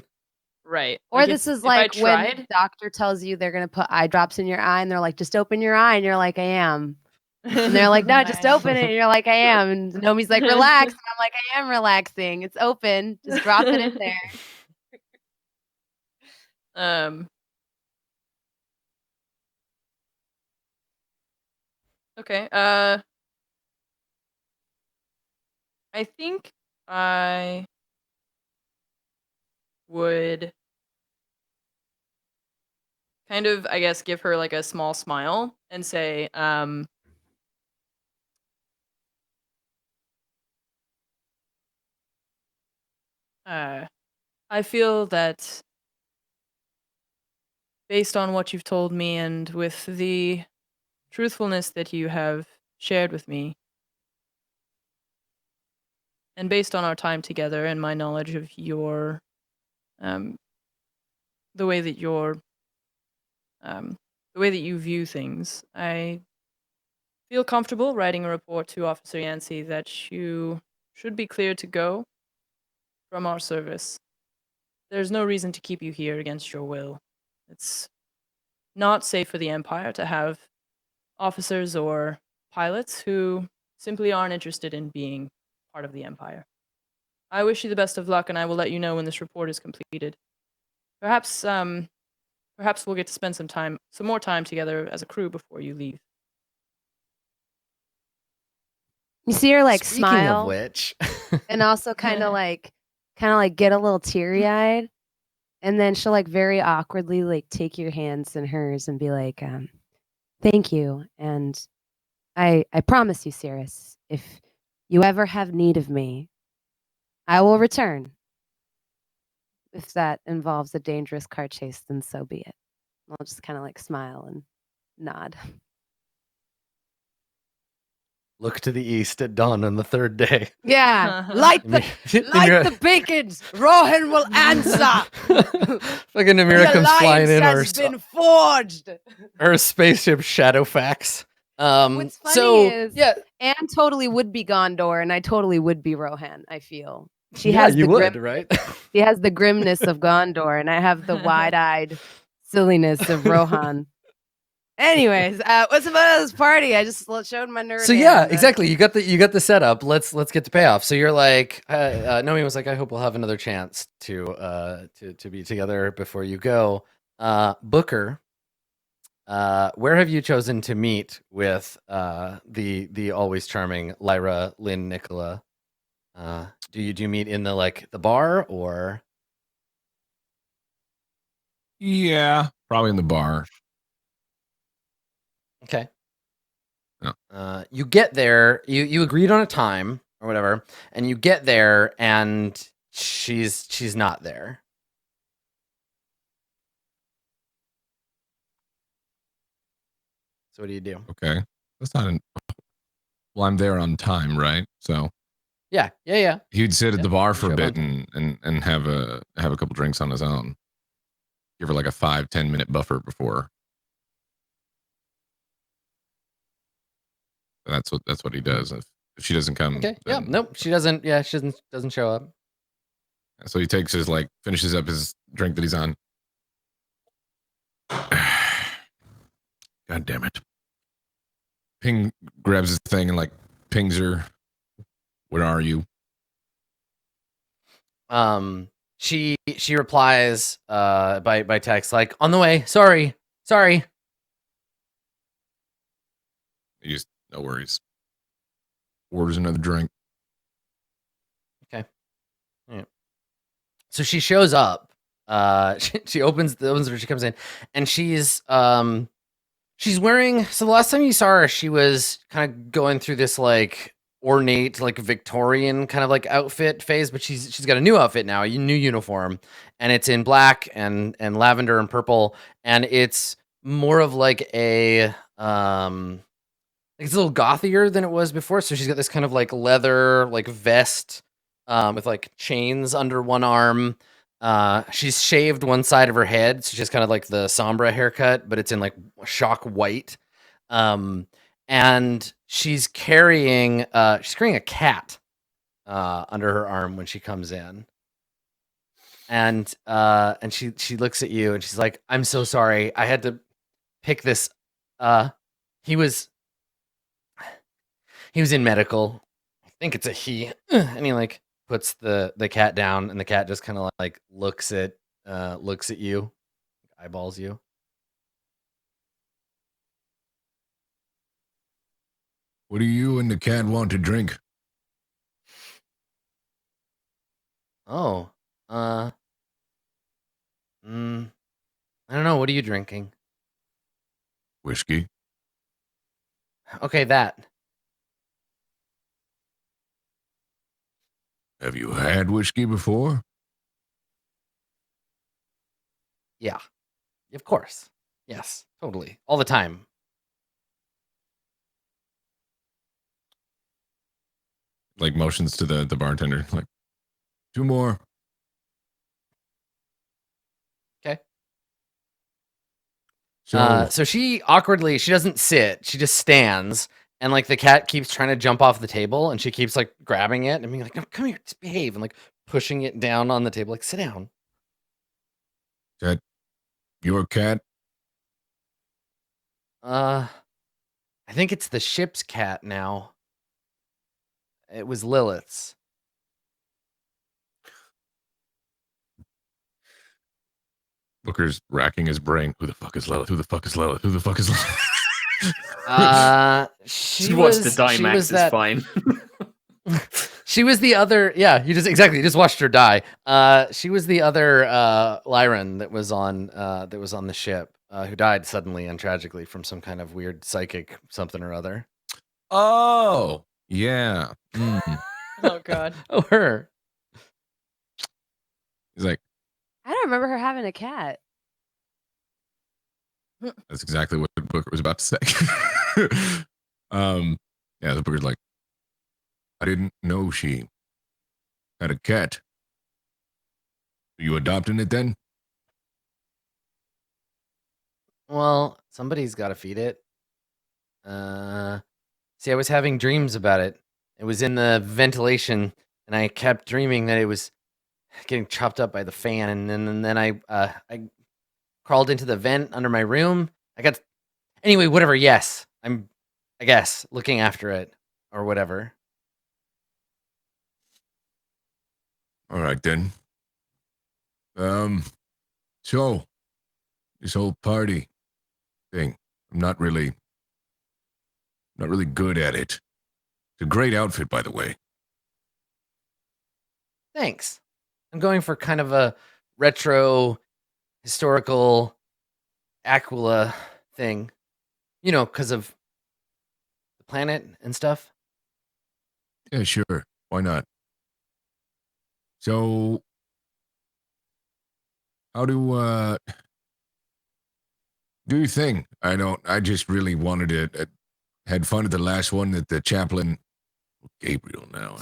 S3: right.
S4: Or
S3: Like
S4: this is
S3: if I
S4: like when the
S3: tried,
S4: doctor tells you they're gonna put eye drops in your eye, and they're like, "Just open your eye," and you're like, "I am." And they're like, "No, just open it." And you're like, "I am." And Nomi's like, "Relax." And I'm like, "I am relaxing. It's open. Just drop it in there."
S3: Okay. I think I would kind of, I guess, give her like a small smile and say, I feel that based on what you've told me and with the truthfulness that you have shared with me, and based on our time together and my knowledge of your, the way that you view things, I feel comfortable writing a report to Officer Yancey that you should be cleared to go from our service. There's no reason to keep you here against your will. It's not safe for the Empire to have officers or pilots who simply aren't interested in being part of the Empire. I wish you the best of luck, and I will let you know when this report is completed. Perhaps we'll get to spend some more time together as a crew before you leave.
S4: You see her like
S1: Speaking
S4: smile,
S1: of which,
S4: and also kind of like get a little teary eyed, and then she'll like very awkwardly like take your hands in hers and be like, "Thank you," and I promise you, Cirrus, if you ever have need of me, I will return. If that involves a dangerous car chase, then so be it. I'll just kind of like smile and nod.
S1: look to the east at dawn on the third day.
S4: Yeah, light the beacons. Rohan will answer.
S1: Fucking Amira comes flying in
S4: has been forged.
S1: her spaceship Shadowfax.
S4: What's funny is, Anne totally would be Gondor, and I totally would be Rohan. I feel she has
S1: you
S4: the
S1: would, right?
S4: She has the grimness of Gondor, and I have the wide-eyed silliness of Rohan. Anyways, what's about this party? I just showed my nerd.
S1: So yeah, exactly. You got the setup. Let's get to payoff. So you're like, Nomi was like, I hope we'll have another chance to be together before you go. Booker, where have you chosen to meet with the always charming Lyra Lynn Nicola? Do you meet in the bar or?
S5: Yeah, probably in the bar.
S1: Okay.
S5: Yeah.
S1: You get there. You agreed on a time or whatever, and you get there, and she's not there. So what do you do?
S5: Okay, that's not an. Well, I'm there on time, right? So
S1: Yeah.
S5: he'd sit at the bar for a
S1: show up
S5: bit
S1: on
S5: and have a couple drinks on his own. Give her like a 5-10 minute buffer before. That's what he does. If she doesn't come,
S1: Okay. Yeah. Nope. She doesn't. Yeah. She doesn't show up.
S5: So he takes his finishes up his drink that he's on. God damn it. Ping grabs his thing and pings her. Where are you?
S1: She replies by text like, on the way. Sorry.
S5: He just, no worries. Orders another drink.
S1: Okay. Yeah. So she shows up. She opens the door. She comes in, and she's wearing. So the last time you saw her, she was kind of going through this ornate, Victorian kind of outfit phase, but she's got a new outfit now, a new uniform, and it's in black and lavender and purple, and it's more of a it's a little gothier than it was before. So she's got this kind of leather vest with chains under one arm. She's shaved one side of her head, so she's kind of the Sombra haircut, but it's in shock white. And she's carrying a cat under her arm when she comes in. And she looks at you and she's like, I'm so sorry. I had to pick this. He was in medical. I think it's a he. And he puts the cat down, and the cat just kind of looks at you, eyeballs you.
S5: What do you and the cat want to drink?
S1: Oh, I don't know. What are you drinking?
S5: Whiskey.
S1: Okay, that.
S5: Have you had whiskey before?
S1: Yeah. Of course. Yes, totally. All the time.
S5: Like motions to the bartender. Like, 2 more.
S1: Okay.
S5: So,
S1: So she awkwardly, she doesn't sit, she just stands, and like the cat keeps trying to jump off the table, and she keeps like grabbing it and being like, "No, come here, just behave," and like pushing it down on the table, like, sit down.
S5: is that your cat?
S1: I think it's the ship's cat now. It was Lilith's.
S5: Booker's racking his brain. Who the fuck is Lilith? Who the fuck is Lilith? Who the fuck is Lilith?
S1: She
S2: Just watch
S1: was
S2: the
S1: she
S2: Dimax.
S1: was
S2: It's
S1: that
S2: fine.
S1: she was the other. Yeah, you just watched her die. She was the other Lyran that was on the ship, who died suddenly and tragically from some kind of weird psychic something or other.
S5: Oh, yeah.
S3: Oh God.
S1: Oh, her.
S5: He's like,
S4: I don't remember her having a cat.
S5: that's exactly what Booker was about to say. Yeah, the Booker's like, I didn't know she had a cat. Are you adopting it then?
S1: Well, somebody's got to feed it. See, I was having dreams about it. It was in the ventilation, and I kept dreaming that it was getting chopped up by the fan, and then I crawled into the vent under my room. Anyway, whatever. Yes, I guess looking after it or whatever.
S5: All right then. So this whole party thing, I'm not really good at it. It's a great outfit, by the way.
S1: Thanks. I'm going for kind of a retro, historical Aquila thing. You know, because of the planet and stuff.
S5: Yeah, sure. Why not? So, how do your thing? I just really wanted to had fun at the last one that the chaplain Gabriel now.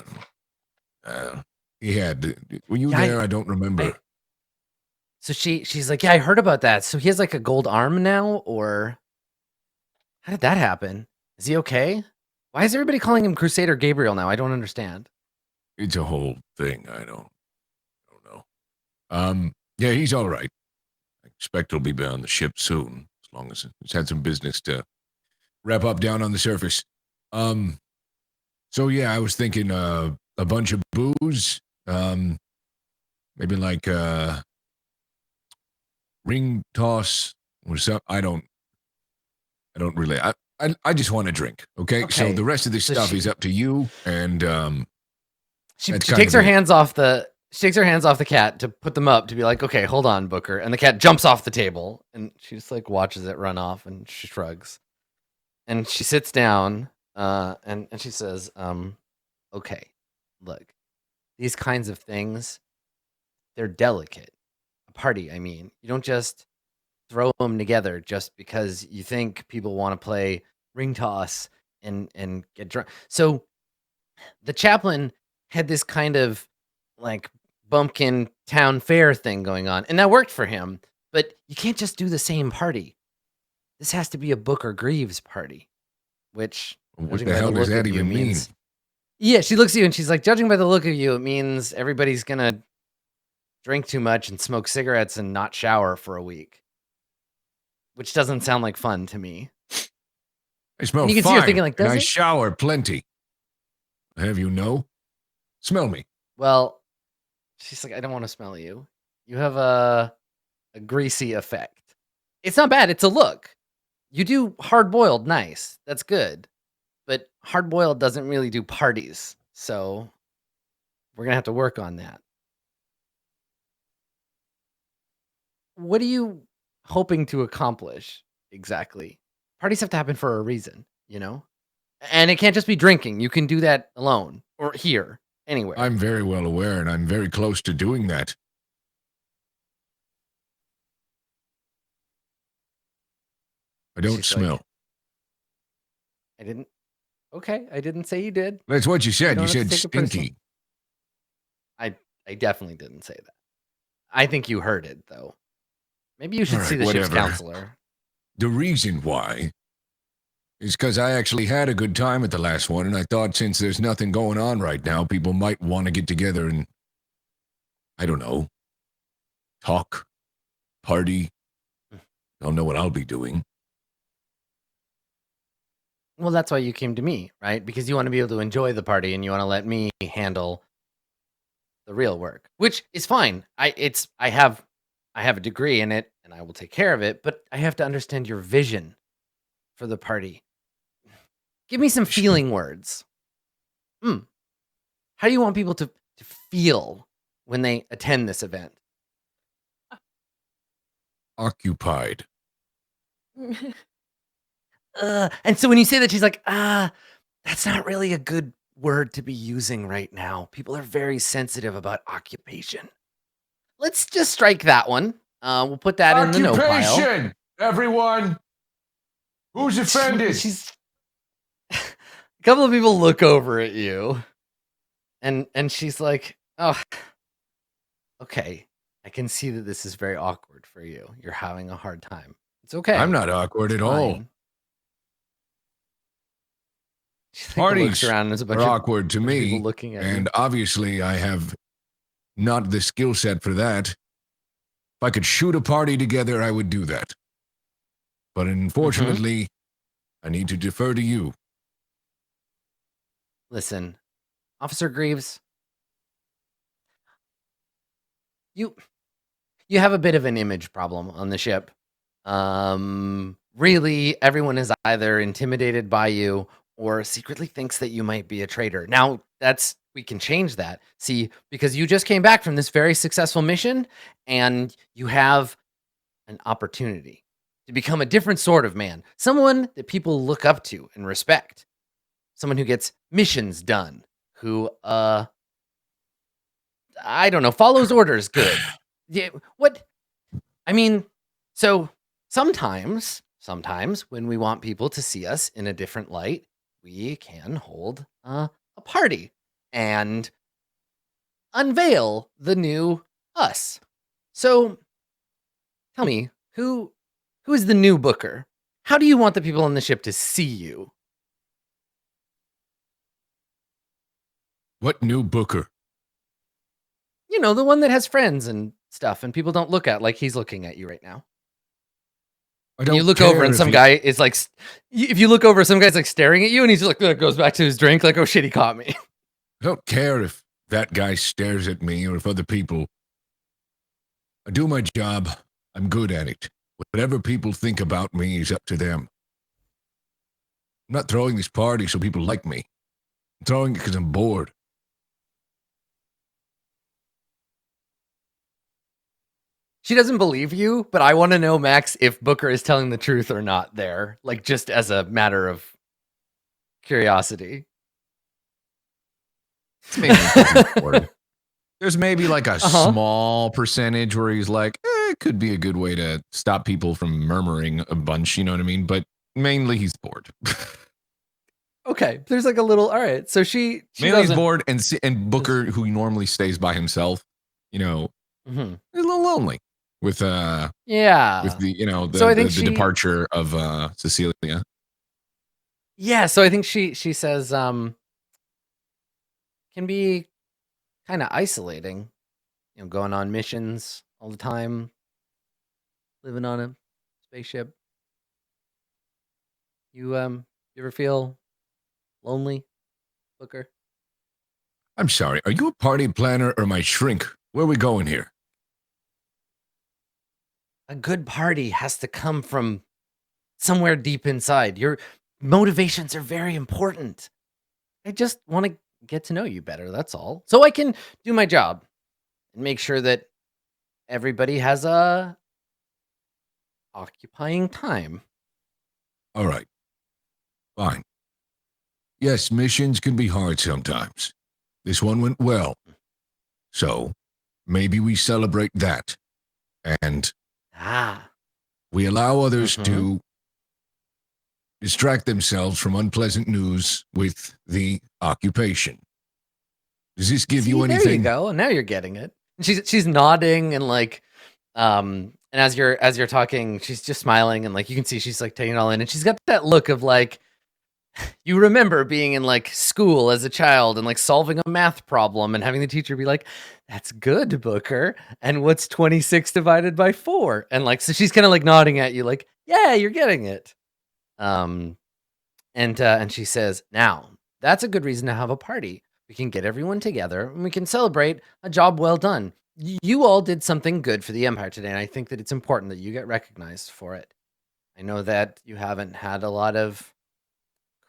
S5: He had. Were you
S1: Yeah,
S5: there? I don't remember.
S1: So she's like, yeah, I heard about that. So he has like a gold arm now, or how did that happen? Is he okay? Why is everybody calling him Crusader Gabriel now? I don't understand.
S5: It's a whole thing. I don't know. Yeah, he's all right. I expect he'll be on the ship soon, as long as he's had some business to wrap up down on the surface. So yeah, I was thinking a bunch of booze, maybe like ring toss or something. I don't really. I just want to drink. Okay? So
S1: Okay.
S5: the rest of this
S1: So
S5: stuff is up to you. And
S1: she
S5: that's
S1: takes
S5: kind
S1: her
S5: of it.
S1: hands off the cat to put them up to be like, okay, hold on, Booker. And the cat jumps off the table and she just like watches it run off and she shrugs. And she sits down and she says, okay, look, these kinds of things, they're delicate. A party, I mean. You don't just throw them together just because you think people want to play ring toss and get drunk. So the chaplain had this kind of like bumpkin town fair thing going on, and that worked for him. But you can't just do the same party. This has to be a Booker Greaves party, which
S5: What
S1: judging
S5: the
S1: by
S5: hell does
S1: look
S5: that
S1: of you
S5: even mean?
S1: means. Yeah, she looks at you and she's like, judging by the look of you, it means everybody's gonna drink too much and smoke cigarettes and not shower for a week. Which doesn't sound like fun to me.
S5: I smell
S1: And you can see
S5: fine.
S1: her thinking like,
S5: and
S1: does
S5: I
S1: it?
S5: shower plenty. Have you know? Smell me.
S1: Well, she's like, I don't want to smell you. You have a greasy effect. It's not bad. It's a look. You do hard boiled nice. That's good. But hard boiled doesn't really do parties. So we're going to have to work on that. What are you hoping to accomplish exactly? parties have to happen for a reason, And it can't just be drinking. You can do that alone or here, anywhere.
S5: I'm very well aware, and I'm very close to doing that. I don't
S1: She's like,
S5: smell.
S1: I didn't. Okay, I didn't say you did.
S5: That's what you said.
S1: don't
S5: You
S1: have to
S5: said
S1: take it personal.
S5: stinky.
S1: I definitely didn't say that. I think you heard it though. Maybe you should
S5: All
S1: see
S5: right,
S1: the ship's
S5: whatever.
S1: counselor.
S5: The reason why is because I actually had a good time at the last one, and I thought since there's nothing going on right now, people might want to get together and, I don't know, talk, party. Don't know what I'll be doing.
S1: Well, that's why you came to me, right? Because you want to be able to enjoy the party and you want to let me handle the real work, which is fine. I have a degree in it and I will take care of it, but I have to understand your vision for the party. Give me some feeling words. How do you want people to feel when they attend this event?
S5: Occupied.
S1: And so when you say that, she's like, that's not really a good word to be using right now. People are very sensitive about occupation. Let's just strike that one. We'll put that in the no pile.
S5: Occupation, everyone. Who's offended?
S1: A couple of people look over at you, and she's like, "Oh, okay. I can see that this is very awkward for you. You're having a hard time. It's okay.
S5: I'm not awkward at all.
S1: Fine." She like, looks
S5: Parties
S1: around and there's a bunch
S5: are
S1: of
S5: awkward to
S1: bunch of people
S5: me,
S1: looking at
S5: and
S1: you.
S5: obviously I have not the skill set for that. If I could shoot a party together, I would do that. But unfortunately, I need to defer to you.
S1: Listen, Officer Greaves, you have a bit of an image problem on the ship. Really, everyone is either intimidated by you or secretly thinks that you might be a traitor. Now, we can change that. See, because you just came back from this very successful mission and you have an opportunity to become a different sort of man, someone that people look up to and respect, someone who gets missions done, who I don't know, follows orders good. Yeah, what I mean, so sometimes when we want people to see us in a different light, we can hold a party and unveil the new us. So tell me, who is the new Booker? How do you want the people on the ship to see you?
S5: What new Booker?
S1: You know, the one that has friends and stuff and people don't look at like he's looking at you right now.
S5: I don't
S1: You look
S5: care
S1: over and
S5: if
S1: some
S5: he-
S1: guy is like, if you look over, some guy's like staring at you and he's just like, goes back to his drink like, oh shit, he caught me.
S5: I don't care if that guy stares at me or if other people. I do my job. I'm good at it. Whatever people think about me is up to them. I'm not throwing this party so people like me. I'm throwing it because I'm bored.
S1: She doesn't believe you, but I want to know, Max, if Booker is telling the truth or not there, like just as a matter of curiosity.
S6: It's maybe because he's bored. There's maybe like a small percentage where he's like, it could be a good way to stop people from murmuring a bunch, you know what I mean? But mainly he's bored.
S1: Okay, there's like a little, all right, so she
S6: Mainly he's
S1: doesn't-
S6: bored, and Booker, who normally stays by himself, you know,
S1: Mhm.
S6: is a little lonely with
S1: Yeah.
S6: with the, you know, the,
S1: So I think
S6: the
S1: she-
S6: departure of Cecilia.
S1: Yeah, so I think she says can be kind of isolating, you know, going on missions all the time, living on a spaceship. You ever feel lonely, Booker?
S5: I'm sorry. Are you a party planner or my shrink? Where are we going here?
S1: A good party has to come from somewhere deep inside. Your motivations are very important. I just want to get to know you better, that's all. So I can do my job and make sure that everybody has a occupying time.
S5: All right. Fine. Yes, missions can be hard sometimes. This one went well. So, maybe we celebrate that. And we allow others to distract themselves from unpleasant news with the occupation. Does this give you anything?
S1: There you go. Now you're getting it. And she's nodding and like, and as you're talking, she's just smiling and like you can see she's like taking it all in, and she's got that look of like, you remember being in like school as a child and like solving a math problem and having the teacher be like, "That's good, Booker. And what's 26 divided by 4?" And like, so she's kind of like nodding at you, like, "Yeah, you're getting it." And she says, "Now that's a good reason to have a party. We can get everyone together and we can celebrate a job well done. You all did something good for the Empire today, and I think that it's important that you get recognized for it. I know that you haven't had a lot of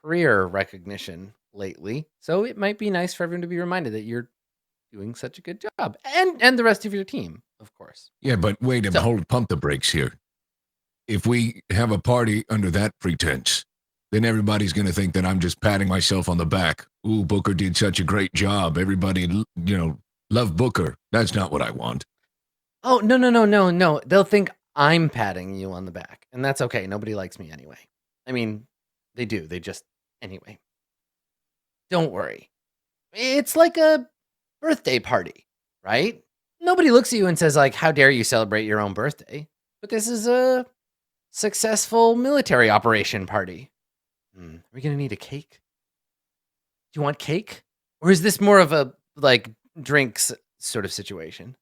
S1: career recognition lately, so it might be nice for everyone to be reminded that you're doing such a good job, and the rest of your team, of course."
S5: Yeah, but wait a minute. Pump the brakes here. If we have a party under that pretense, then everybody's going to think that I'm just patting myself on the back. Ooh, Booker did such a great job. Everybody, love Booker. That's not what I want.
S1: Oh, no. They'll think I'm patting you on the back, and that's okay. Nobody likes me anyway. I mean, they do. They just, anyway. Don't worry. It's like a birthday party, right? Nobody looks at you and says, like, "How dare you celebrate your own birthday?" But this is a successful military operation party. Are we going to need a cake? Do you want cake? Or is this more of a, like, drinks sort of situation?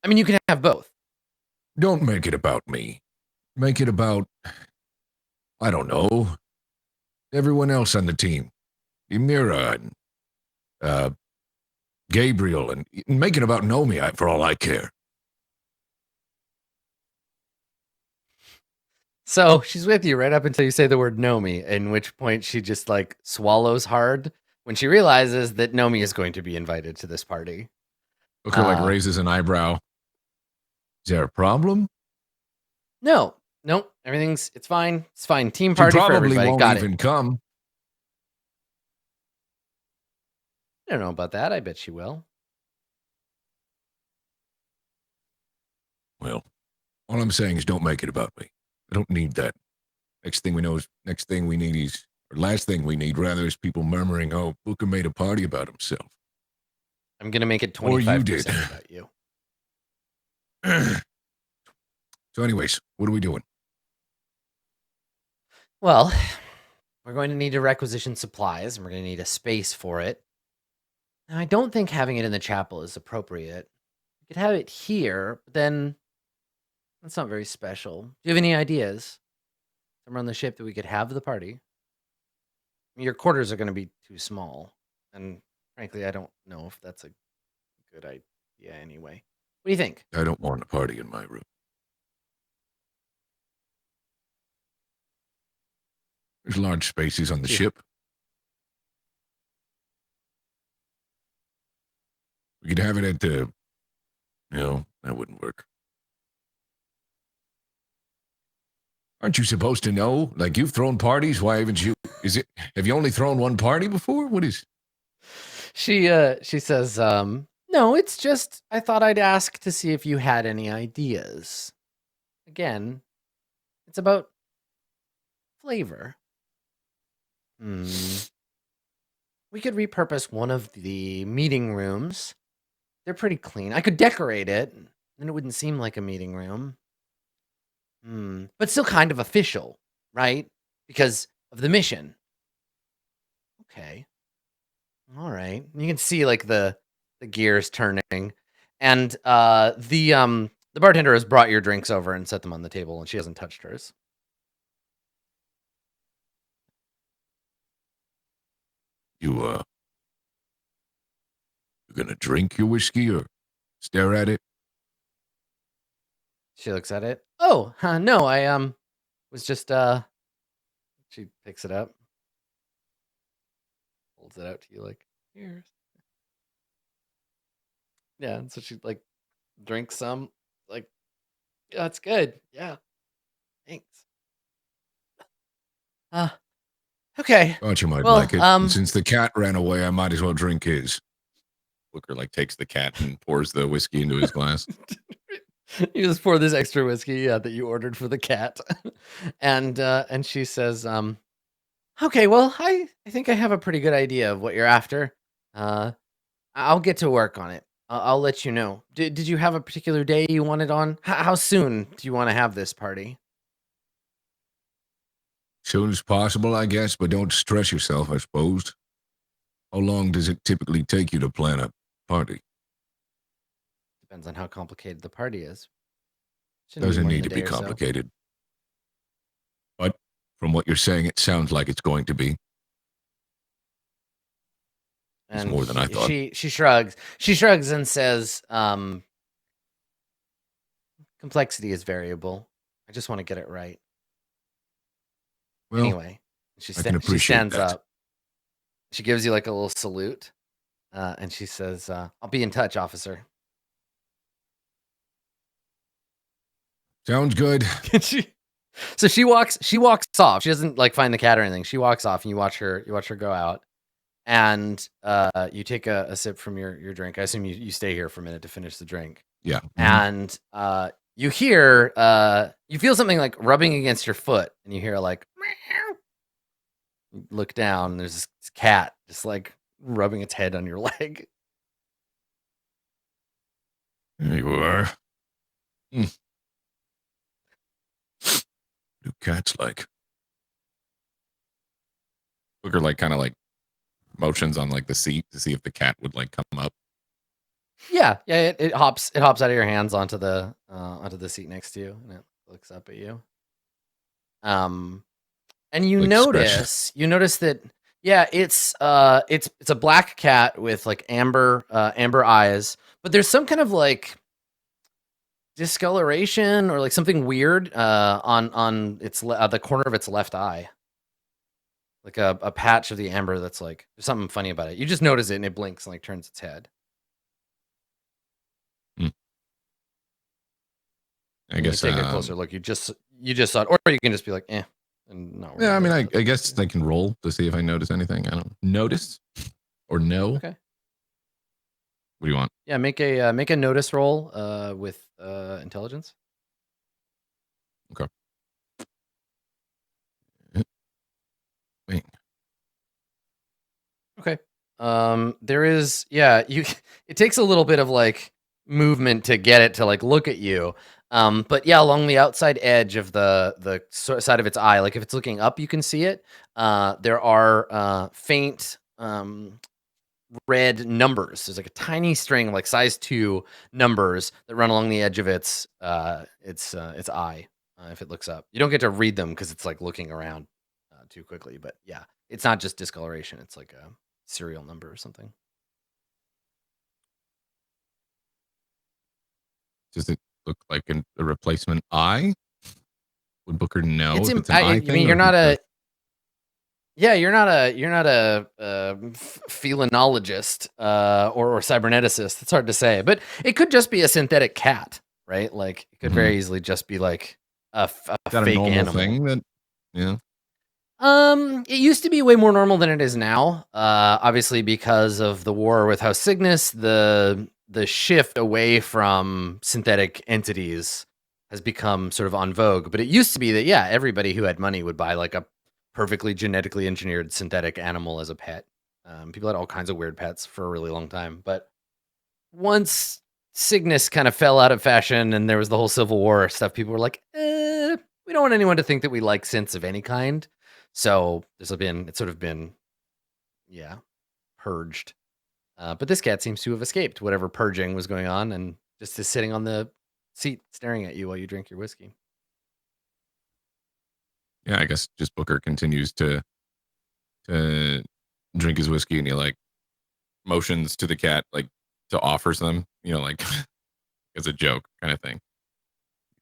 S1: I mean, you can have both.
S5: Don't make it about me. Make it about, I don't know, everyone else on the team. Emira and Gabriel, and make it about Nomi for all I care.
S1: So she's with you right up until you say the word Nomi, in which point she just like swallows hard when she realizes that Nomi is going to be invited to this party.
S5: Booker like raises an eyebrow. Is there a problem?
S1: No, it's fine. It's fine. Team party
S5: She
S1: for
S5: probably
S1: everybody.
S5: won't
S1: Got
S5: even
S1: it.
S5: come.
S1: I don't know about that. I bet she will.
S5: Well, all I'm saying is don't make it about me. I don't need that. Last thing we need, rather, is people murmuring, "Oh, Booker made a party about himself."
S1: I'm going to make it 25%
S5: Or you did.
S1: about you.
S5: So anyways, what are we doing?
S1: Well, we're going to need to requisition supplies, and we're going to need a space for it. Now, I don't think having it in the chapel is appropriate. We could have it here, but then that's not very special. Do you have any ideas somewhere on the ship that we could have the party? I mean, your quarters are going to be too small, and frankly, I don't know if that's a good idea anyway. What do you think?
S5: I don't want a party in my room. There's large spaces on the ship. We could have it at the... No, that wouldn't work. Aren't you supposed to know? Like, you've thrown parties. Why haven't you? Have you only thrown one party before? What is?
S1: She says, no, it's just, I thought I'd ask to see if you had any ideas. Again, it's about flavor. We could repurpose one of the meeting rooms. They're pretty clean. I could decorate it, then it wouldn't seem like a meeting room. But still kind of official, right? Because of the mission. Okay. All right. You can see like the gears turning. And the bartender has brought your drinks over and set them on the table, and she hasn't touched hers.
S5: You gonna drink your whiskey or stare at it?
S1: She looks at it. Oh, no, I was just she picks it up. Holds it out to you like, here's. Yeah, and so she like drinks some, like, yeah, that's good. Yeah. Thanks. Okay.
S5: Thought you might
S1: Well,
S5: like it. And since the cat ran away, I might as well drink his.
S6: Booker like takes the cat and pours the whiskey into his glass.
S1: You just pour this extra whiskey that you ordered for the cat, and she says, "Okay, well, I think I have a pretty good idea of what you're after. I'll get to work on it. I'll let you know. Did you have a particular day you wanted on? How soon do you want to have this party?"
S5: Soon as possible, I guess, but don't stress yourself, I suppose. How long does it typically take you to plan a party?
S1: Depends on how complicated the party is. Shouldn't
S5: Doesn't
S1: more than
S5: need
S1: a
S5: to be
S1: day or so.
S5: complicated. But from what you're saying, it sounds like it's going to be. It's
S1: And
S5: more than I thought.
S1: she shrugs. She shrugs and says, "Complexity is variable. I just want to get it right."
S5: Well,
S1: Anyway, she
S5: I can appreciate
S1: stands
S5: that.
S1: up. She gives you like a little salute, and she says, "I'll be in touch, officer."
S5: Sounds good.
S1: So she walks off. She doesn't like find the cat or anything. She walks off, and you watch her go out, and you take a sip from your drink. I assume you stay here for a minute to finish the drink.
S5: Yeah.
S1: And you hear you feel something like rubbing against your foot, and you hear like meow. You look down, and there's this cat just like rubbing its head on your leg.
S5: There you are. Do cats like?
S6: Booker like kind of like motions on like the seat to see if the cat would like come up.
S1: Yeah, it hops out of your hands onto the seat next to you, and it looks up at you. And you
S5: Like
S1: notice that it's a black cat with like amber eyes, but there's some kind of like discoloration or like something weird on its the corner of its left eye, like a patch of the amber that's like there's something funny about it. You just notice it and it blinks and like turns its head.
S6: I guess
S1: you take a closer look. You just saw it, or you can just be like, eh. And not
S6: Yeah, I mean,
S1: worry
S6: I guess I can roll to see if I notice anything. I don't notice or no.
S1: Okay.
S6: What do you want?
S1: Yeah, make a notice roll with intelligence.
S6: Okay.
S5: Wait.
S1: Okay. There is it takes a little bit of like movement to get it to like look at you. But yeah, along the outside edge of the side of its eye, like if it's looking up, you can see it. There are faint red numbers. There's like a tiny string, like size 2 numbers that run along the edge of its eye. If it looks up, you don't get to read them because it's like looking around too quickly. But yeah, it's not just discoloration; it's like a serial number or something.
S6: Does it look like a replacement eye? Would Booker know
S1: It's
S6: if
S1: im-
S6: it's an
S1: I
S6: eye
S1: I
S6: thing?
S1: mean,
S6: or
S1: you're not
S6: just
S1: a yeah, you're not a felinologist or cyberneticist. It's hard to say, but it could just be a synthetic cat, right? Like it could very easily just be like a
S6: is that a
S1: fake
S6: normal
S1: animal.
S6: thing? That yeah.
S1: It used to be way more normal than it is now. Obviously because of the war with House Cygnus, the shift away from synthetic entities has become sort of en vogue. But it used to be that everybody who had money would buy like a perfectly genetically engineered synthetic animal as a pet. People had all kinds of weird pets for a really long time. But once Cygnus kind of fell out of fashion and there was the whole Civil War stuff, people were like, we don't want anyone to think that we like synths of any kind. So it's sort of been, purged. But this cat seems to have escaped whatever purging was going on and just is sitting on the seat staring at you while you drink your whiskey.
S6: Yeah, I guess just Booker continues to drink his whiskey, and he like motions to the cat like to offers them, like as a joke kind of thing.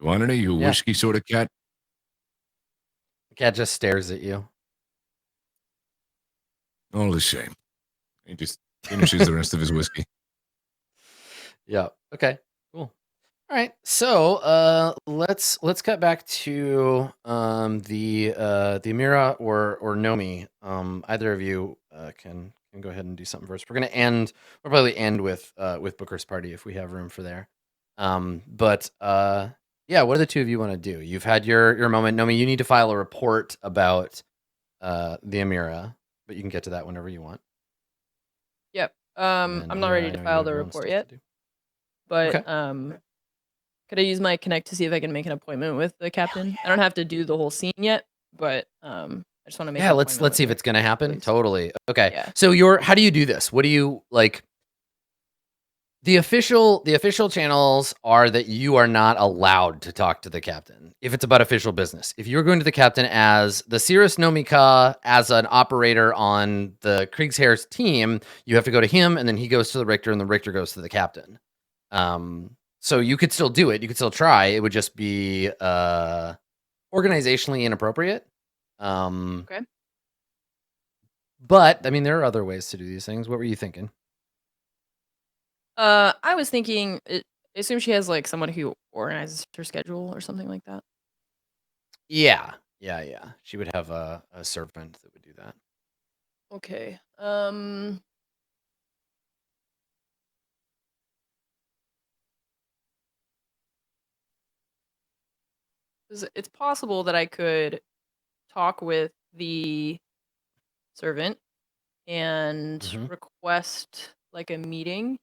S5: You want any? You
S1: Yeah.
S5: whiskey sort of cat?
S1: The cat just stares at you.
S5: All the same.
S6: He just finishes the rest of his whiskey.
S1: Yeah. Okay. Cool. All right, so let's cut back to the Amira or Nomi. Either of you can go ahead and do something first. We'll probably end with Booker's party if we have room for there. But yeah, what do the two of you want to do? You've had your moment, Nomi. You need to file a report about the Amira, but you can get to that whenever you want.
S3: Yep.
S1: And then,
S3: I'm not
S1: Amira,
S3: ready
S1: I
S3: to
S1: know you
S3: file
S1: have
S3: the
S1: your own
S3: report
S1: stuff
S3: yet,
S1: to do.
S3: but
S1: Okay.
S3: could I use my connect to see if I can make an appointment with the captain? I don't have to do the whole scene yet, but I just want to make
S1: Yeah,
S3: an
S1: let's
S3: appointment
S1: see if
S3: with
S1: it's gonna happen.
S3: least.
S1: Totally. Okay.
S3: Yeah.
S1: So how do you do this? What do you like? The official channels are that you are not allowed to talk to the captain if it's about official business. If you're going to the captain as the Cirrus Nomika as an operator on the Kriegsheer's team, you have to go to him, and then he goes to the Richter, and the Richter goes to the captain. So you could still do it. You could still try. It would just be organizationally inappropriate.
S3: Okay.
S1: But I mean, there are other ways to do these things. What were you thinking?
S3: I was thinking, I assume she has like someone who organizes her schedule or something like that.
S1: Yeah. She would have a servant that would do that.
S3: Okay. It's possible that I could talk with the servant and
S1: Mhm.
S3: request like a meeting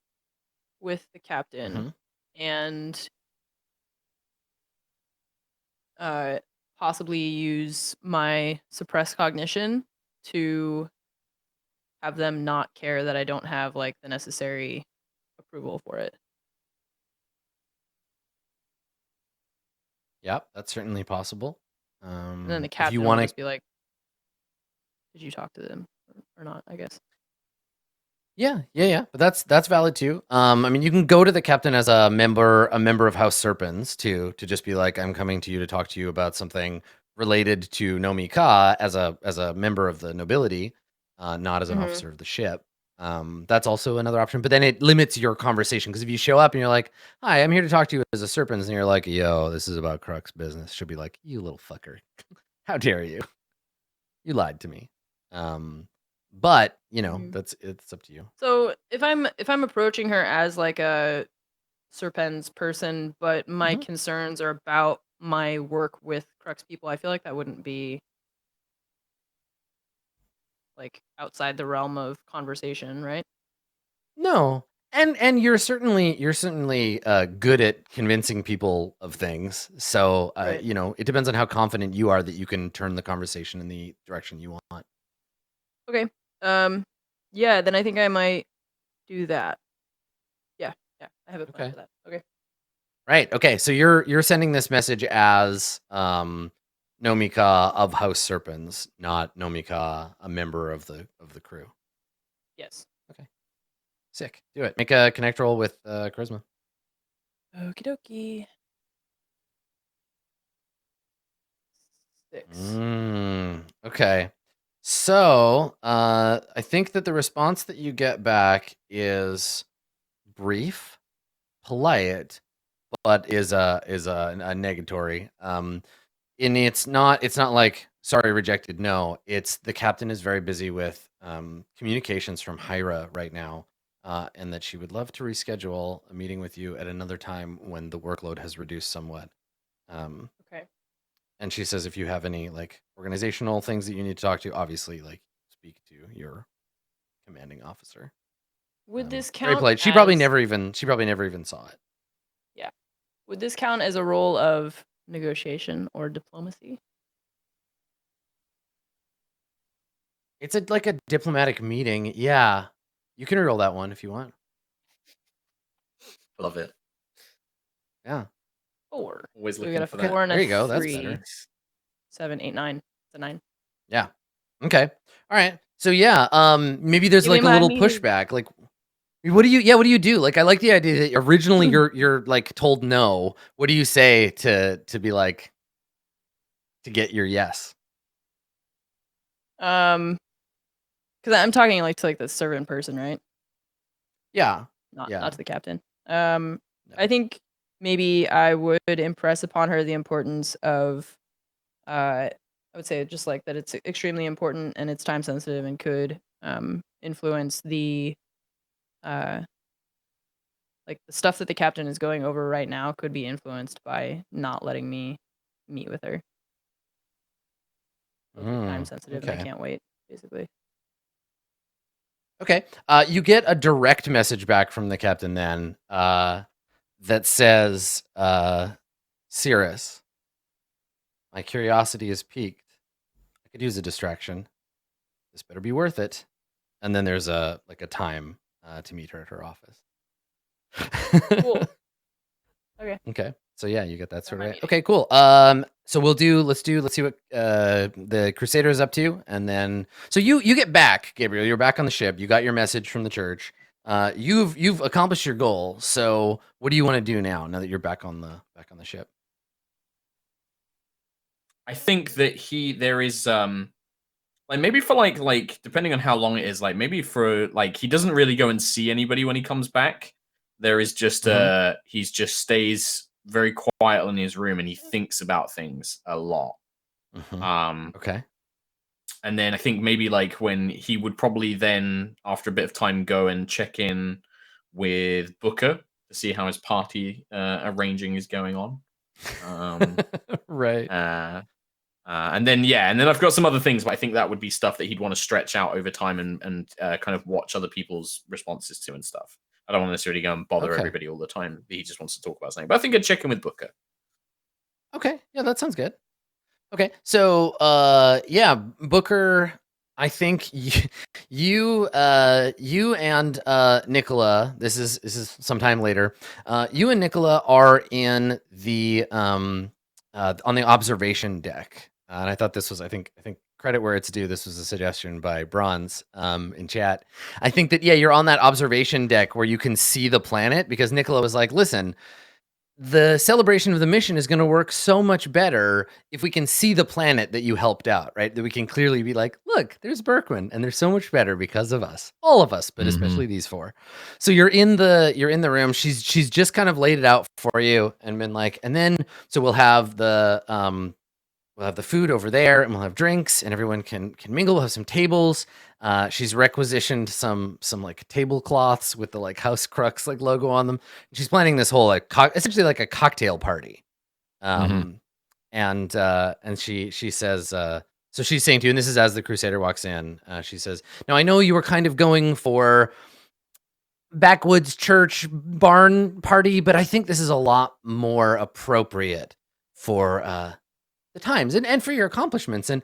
S3: with the captain
S1: Mhm.
S3: and possibly use my suppressed cognition to have them not care that I don't have like the necessary approval for it.
S1: Yep, that's certainly possible.
S3: And then the
S1: If you
S3: captain will
S1: want
S3: just
S1: to,
S3: be like, "Did you talk to them or not?" I guess.
S1: yeah. But that's valid too. I mean, you can go to the captain as a member of House Serpens to just be like, I'm coming to you to talk to you about something related to Nomi Ka as a member of the nobility, not as an
S3: Mhm.
S1: officer of the ship. That's also another option, but then it limits your conversation because if you show up and you're like, "Hi, I'm here to talk to you as a Serpens," and you're like, "Yo, this is about Crux business," she'll be like, "You little fucker, how dare you? You lied to me." But
S3: Mhm.
S1: it's up to you.
S3: So if I'm approaching her as like a Serpens person, but my
S1: Mhm.
S3: concerns are about my work with Crux people, I feel like that wouldn't be like outside the realm of conversation, right?
S1: No. And you're certainly good at convincing people of things. So,
S3: Right.
S1: it depends on how confident you are that you can turn the conversation in the direction you want.
S3: Okay. Um yeah, then I think I might do that. Yeah. Yeah. I have a plan
S1: Okay.
S3: for that. Okay.
S1: Right. Okay. So you're sending this message as Nomika of House Serpens, not Nomika, a member of the crew.
S3: Yes.
S1: Okay. Sick. Do it. Make a connect roll with charisma.
S3: Okie dokie. 6.
S1: Okay. So, I think that the response that you get back is brief, polite, but is a negatory. And it's not like sorry rejected. No, it's the captain is very busy with communications from Hyra right now, and that she would love to reschedule a meeting with you at another time when the workload has reduced somewhat. Um,
S3: Okay.
S1: and she says if you have any like organizational things that you need to talk to, obviously like speak to your commanding officer.
S3: Would this
S1: Very
S3: count
S1: polite.
S3: as
S1: She probably never even saw it.
S3: yeah. Would this count as a role of negotiation or diplomacy?
S1: It's like a diplomatic meeting. Yeah. You can roll that one if you want.
S2: Love it.
S1: Yeah.
S3: 4.
S2: Always
S3: So we
S2: looking
S3: got a
S2: for
S1: Okay.
S2: that.
S3: 4 and
S1: There
S3: a
S1: you go. That's
S3: 3.
S1: better.
S3: 7, 8, 9. It's a 9.
S1: Yeah. Okay. All right. So yeah, maybe there's
S3: Give me
S1: like a
S3: my
S1: little
S3: meeting.
S1: pushback. Like what do you do? Like I like the idea that originally you're like told no. What do you say to be like to get your yes?
S3: Because I'm talking like to like the servant person, right?
S1: Yeah.
S3: Not
S1: Yeah.
S3: to the captain.
S1: No.
S3: I think maybe I would impress upon her the importance of, I would say just like that it's extremely important and it's time sensitive and could influence the like the stuff that the captain is going over right now could be influenced by not letting me meet with her. Time sensitive and I
S1: okay.
S3: can't wait, basically.
S1: Okay. You get a direct message back from the captain then that says, Cirrus, my curiosity is piqued. I could use a distraction. This better be worth it. And then there's a time to meet her at her office.
S3: Cool. Okay.
S1: Okay. So yeah, you get that sort
S3: my
S1: of.
S3: meeting.
S1: Okay, cool. So let's see what the Crusader is up to, and then so you get back, Gabriel. You're back on the ship. You got your message from the church. You've accomplished your goal. So what do you want to do now? Now that you're back on the ship.
S2: I think that there is like maybe for like depending on how long it is, like maybe for like he doesn't really go and see anybody when he comes back. There is just he's just stays very quiet in his room and he thinks about things a lot.
S1: Okay.
S2: And then I think maybe like when he would probably then after a bit of time go and check in with Booker to see how his party arranging is going on.
S1: Right.
S2: And then I've got some other things, but I think that would be stuff that he'd want to stretch out over time and kind of watch other people's responses to and stuff. I don't want to necessarily go and bother everybody all the time. He just wants to talk about something. But I think I'd check in with Booker.
S1: Okay. Yeah, that sounds good. Okay. So yeah, Booker, I think you and Nicola, this is sometime later. You and Nicola are in the on the observation deck. And I thought this was I think credit where it's due. This was a suggestion by Bronze in chat. I think that you're on that observation deck where you can see the planet because Nicola was like, "Listen, the celebration of the mission is going to work so much better if we can see the planet that you helped out, right? That we can clearly be like, look, there's Berkwin, and they're so much better because of us, all of us, but especially these four. So you're in the room. She's just kind of laid it out for you and been like, and then so we'll have the food over there, and we'll have drinks, and everyone can mingle. We'll have some tables. She's requisitioned some like tablecloths with the like House Crux like logo on them. She's planning this whole like essentially like a cocktail party. And she says, so she's saying to you, and this is as the Crusader walks in. She says, "Now I know you were kind of going for backwoods church barn party, but I think this is a lot more appropriate for the times and for your accomplishments." And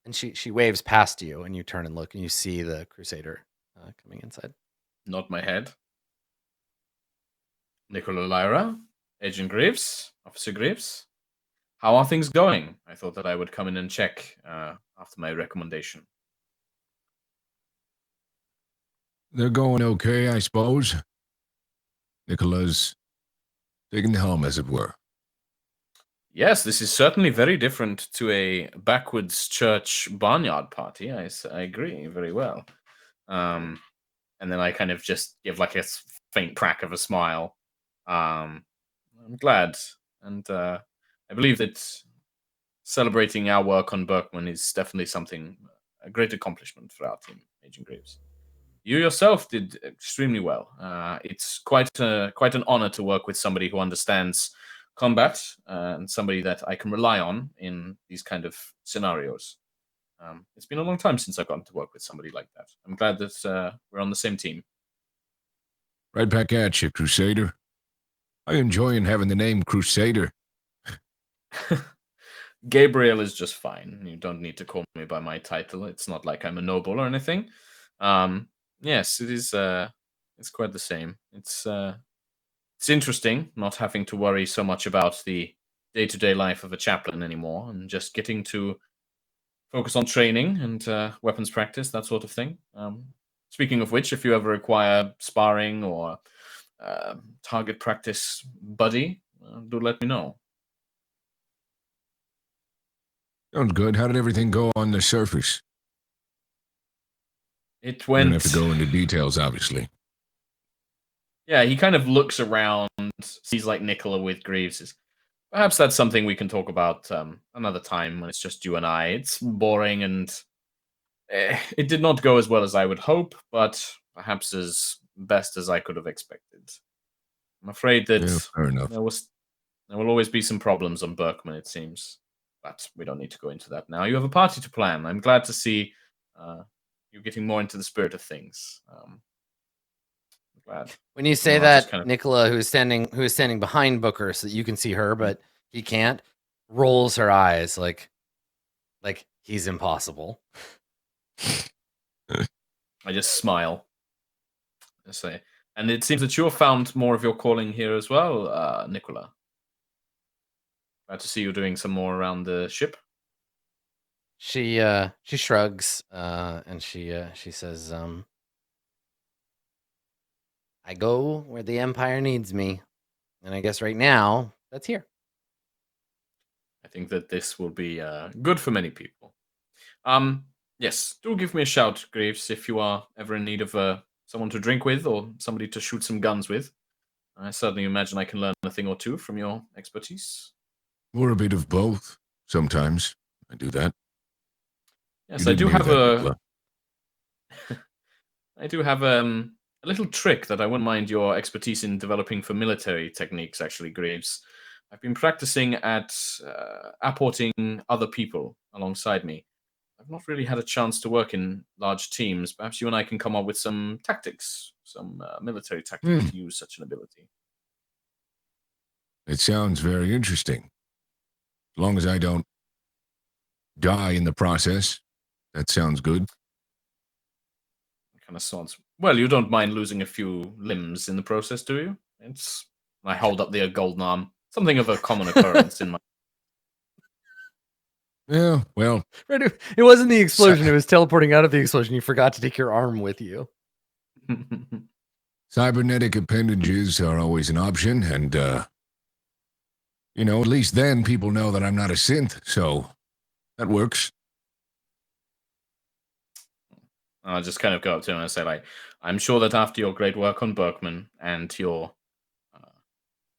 S1: and she waves past you, and you turn and look, and you see the Crusader coming inside.
S2: Nod my head. Nicola Lyra, Agent Greaves, Officer Greaves. How are things going? I thought that I would come in and check after my recommendation.
S5: They're going okay, I suppose. Nicola's taking the helm, as it were.
S2: Yes, this is certainly very different to a backwoods church barnyard party. I agree very well. And then I kind of just give like a faint crack of a smile. I'm glad. And I believe that celebrating our work on Berkman is definitely a great accomplishment for our team, Agent Graves. You yourself did extremely well. It's quite an honor to work with somebody who understands combat and somebody that I can rely on in these kind of scenarios. It's been a long time since I've gotten to work with somebody like that. I'm glad that we're on the same team.
S5: Right back at you, Crusader. I'm enjoying having the name Crusader.
S2: Gabriel is just fine. You don't need to call me by my title. It's not like I'm a noble or anything. Yes, it is. It's quite the same. It's interesting not having to worry so much about the day-to-day life of a chaplain anymore, and just getting to focus on training and weapons practice, that sort of thing. Speaking of which, if you ever require sparring or target practice buddy, do let me know.
S5: Sounds good. How did everything go on the surface?
S2: It
S5: You
S2: went.
S5: don't have to go into details, obviously.
S2: Yeah, he kind of looks around, sees like Nicola with Greaves. Says, perhaps that's something we can talk about another time when it's just you and I. It's boring and it did not go as well as I would hope, but perhaps as best as I could have expected. I'm afraid that
S5: Yeah, fair enough.
S2: there will always be some problems on Berkman, it seems. But we don't need to go into that now. You have a party to plan. I'm glad to see you getting more into the spirit of things. I'm glad.
S1: When you say
S2: I'll just
S1: that,
S2: kind of
S1: Nicola, who is standing behind Booker so that you can see her, but he can't, rolls her eyes like he's impossible.
S2: I just smile. I say, and it seems that you have found more of your calling here as well, Nicola. Glad to see you doing some more around the ship.
S1: She shrugs and she says, I go where the Empire needs me, and I guess right now that's here.
S2: I think that this will be good for many people. Yes, do give me a shout, Graves, if you are ever in need of someone to drink with or somebody to shoot some guns with. I certainly imagine I can learn a thing or two from your expertise.
S5: Or a bit of both. Sometimes I do that.
S2: Yes,
S5: You
S2: I do
S5: didn't hear
S2: have
S5: that,
S2: a.
S5: Nicola.
S2: I do have a little trick that I wouldn't mind your expertise in developing for military techniques. Actually, Graves, I've been practicing at apporting other people alongside me. I've not really had a chance to work in large teams. Perhaps you and I can come up with some tactics, some military tactics to use such an ability.
S5: It sounds very interesting. As long as I don't die in the process, that sounds good.
S2: Kind of sounds. Well, you don't mind losing a few limbs in the process, do you? It's. I hold up the golden arm. Something of a common occurrence in my.
S5: Yeah, well,
S1: Right, it wasn't the explosion; it was teleporting out of the explosion. You forgot to take your arm with you.
S5: cybernetic appendages are always an option, and, at least then people know that I'm not a synth, so that works.
S2: I'll just kind of go up to him and say, like, I'm sure that after your great work on Berkman and your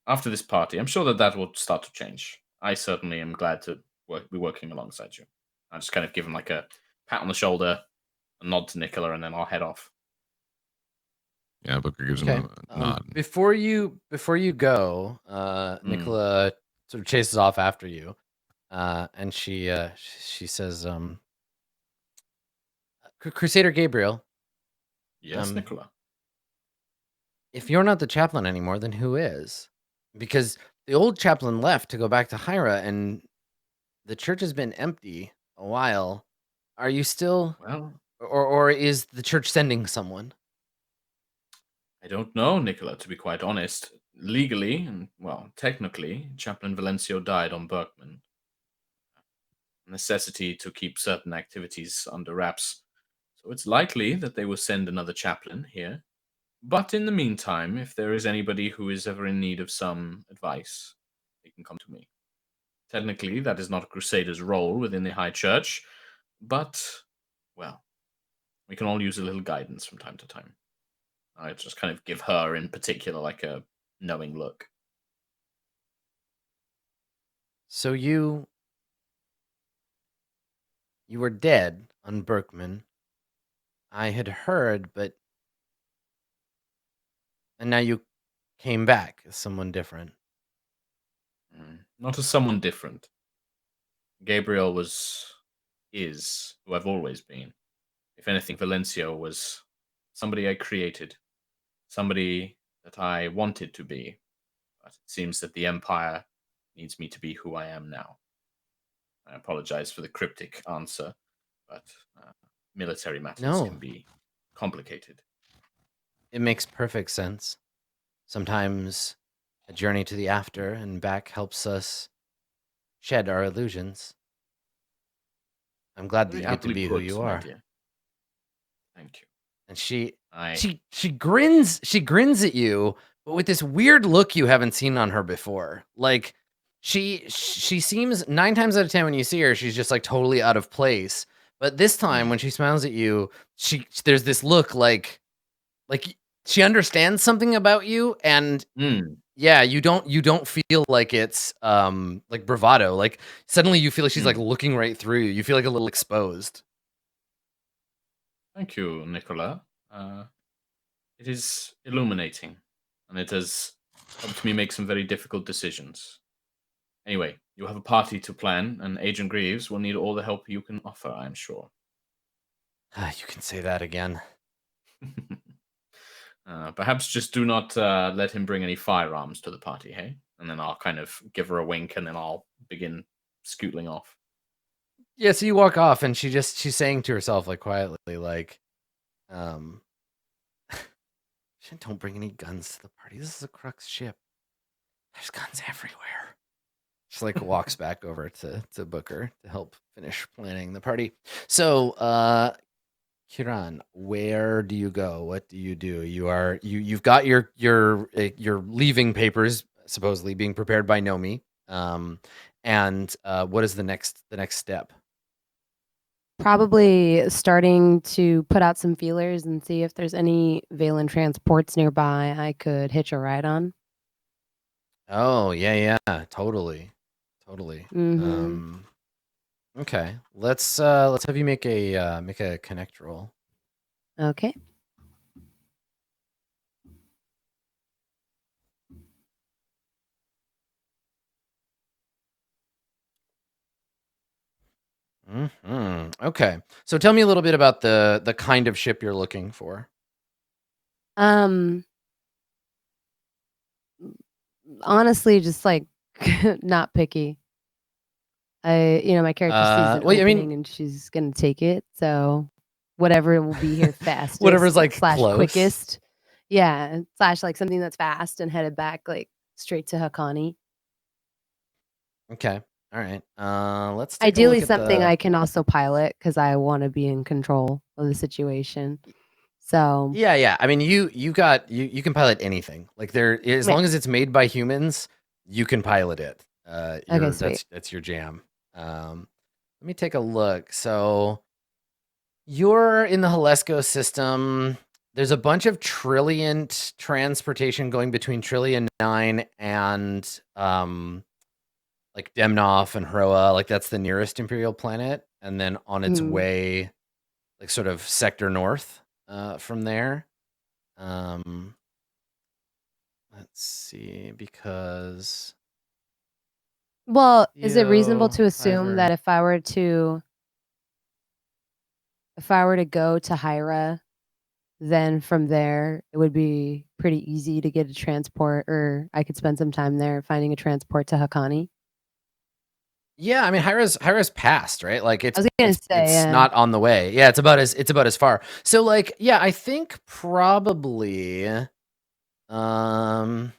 S2: after this party, I'm sure that will start to change. I certainly am glad to be working alongside you. I just kind of give him like a pat on the shoulder, a nod to Nicola, and then I'll head off.
S5: Yeah, Booker gives
S1: Okay.
S5: him a nod.
S1: Before you go, Nicola sort of chases off after you, and she says, Crusader Gabriel,
S2: Yes, Nicola.
S1: if you're not the chaplain anymore, then who is? Because the old chaplain left to go back to Hyra, and the church has been empty a while. Are you still,
S2: Well,
S1: or is the church sending someone?
S2: I don't know, Nicola, to be quite honest. Legally, and well, technically, Chaplain Valencio died on Berkman. Necessity to keep certain activities under wraps. So it's likely that they will send another chaplain here. But in the meantime, if there is anybody who is ever in need of some advice, they can come to me. Technically, that is not a crusader's role within the High Church, but, well, we can all use a little guidance from time to time. I just kind of give her in particular like a knowing look.
S1: So you were dead on Berkman. I had heard, and now you came back as someone different.
S2: Not as someone different. Gabriel is who I've always been. If anything, Valencio was somebody I created, somebody that I wanted to be. But it seems that the Empire needs me to be who I am now. I apologize for the cryptic answer, but military matters can be complicated.
S1: It makes perfect sense. Sometimes a journey to the after and back helps us shed our illusions. I'm glad that you get to be who you are.
S2: Dear. Thank you.
S1: And she grins at you, but with this weird look you haven't seen on her before. Like she seems 9 times out of 10 when you see her, she's just like totally out of place. But this time when she smiles at you, there's this look like she understands something about you, and
S2: Mm,
S1: yeah, you don't feel like it's like bravado. Like suddenly you feel like she's like
S2: mm.
S1: looking right through you. You feel like a little exposed.
S2: Thank you, Nicola. It is illuminating, and it has helped me make some very difficult decisions. Anyway, you have a party to plan, and Agent Greaves will need all the help you can offer, I'm sure.
S1: You can say that again.
S2: Perhaps just do not let him bring any firearms to the party, hey? And then I'll kind of give her a wink, and then I'll begin scootling off.
S1: Yeah, so you walk off, and she's saying to herself like quietly, like, um, don't bring any guns to the party. This is a Crux ship. There's guns everywhere. She like walks back over to Booker to help finish planning the party. So, Kiran, where do you go? What do? You've got your leaving papers supposedly being prepared by Nomi. And what is the next step?
S4: Probably starting to put out some feelers and see if there's any Valen transports nearby I could hitch a ride on.
S1: Oh, yeah, totally.
S4: Mm-hmm.
S1: Okay. Let's have you make a connect roll.
S4: Okay.
S1: Okay. So tell me a little bit about the kind of ship you're looking for.
S4: Honestly, just like not picky. My character sees an
S1: well, I mean-
S4: opening and she's gonna take it. So whatever will be here fastest,
S1: Whatever's, like,
S4: slash
S1: close.
S4: quickest. Yeah, slash like something that's fast and headed back like straight to Hakani.
S1: Okay. All right. Let's take
S4: Ideally,
S1: a look
S4: something
S1: at
S4: I can also pilot because I want to be in control of the situation. So
S1: Yeah. I mean, you can pilot anything. Like as
S4: Yeah.
S1: long as it's made by humans, you can pilot it.
S4: Okay, sweet.
S1: That's your jam. Let me take a look. So you're in the Halesco system. There's a bunch of Trilliant transportation going between Trillion 9 and like Demnoff and Hroa. Like that's the nearest Imperial planet, and then on its
S4: Mhm.
S1: way, like sort of sector north from there. Let's see, because
S4: Well, is it reasonable
S1: Yo,
S4: to assume
S1: Fiverr.
S4: that if I were to go to Hyra, then from there it would be pretty easy to get a transport, or I could spend some time there finding a transport to Hakani.
S1: Yeah, I mean Hyra's past, right? Like
S4: I was gonna say,
S1: it's
S4: yeah.
S1: not on the way. Yeah, it's about as far. So like, yeah, I think probably I'm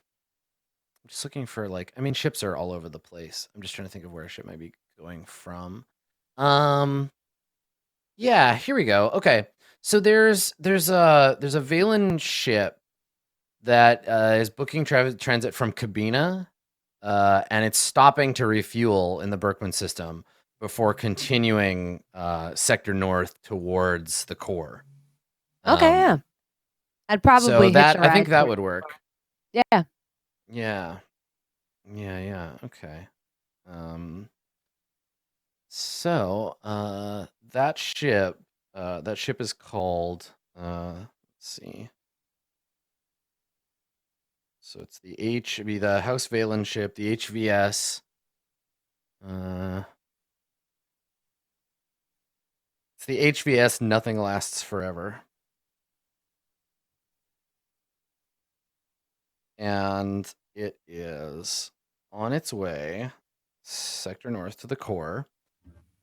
S1: just looking for like, I mean ships are all over the place. I'm just trying to think of where a ship might be going from. Yeah, here we go. Okay. So there's a Valen ship that is booking transit from Cabina, and it's stopping to refuel in the Berkman system before continuing sector north towards the core.
S4: Okay, yeah. I'd probably
S1: So
S4: hitch
S1: that
S4: a
S1: I think
S4: ride
S1: that
S4: to-
S1: would work.
S4: Yeah.
S1: Yeah. Okay. So that ship is called let's see. So it's it'd be the House Valen ship, the HVS. It's the HVS Nothing Lasts Forever. And it is on its way sector north to the core.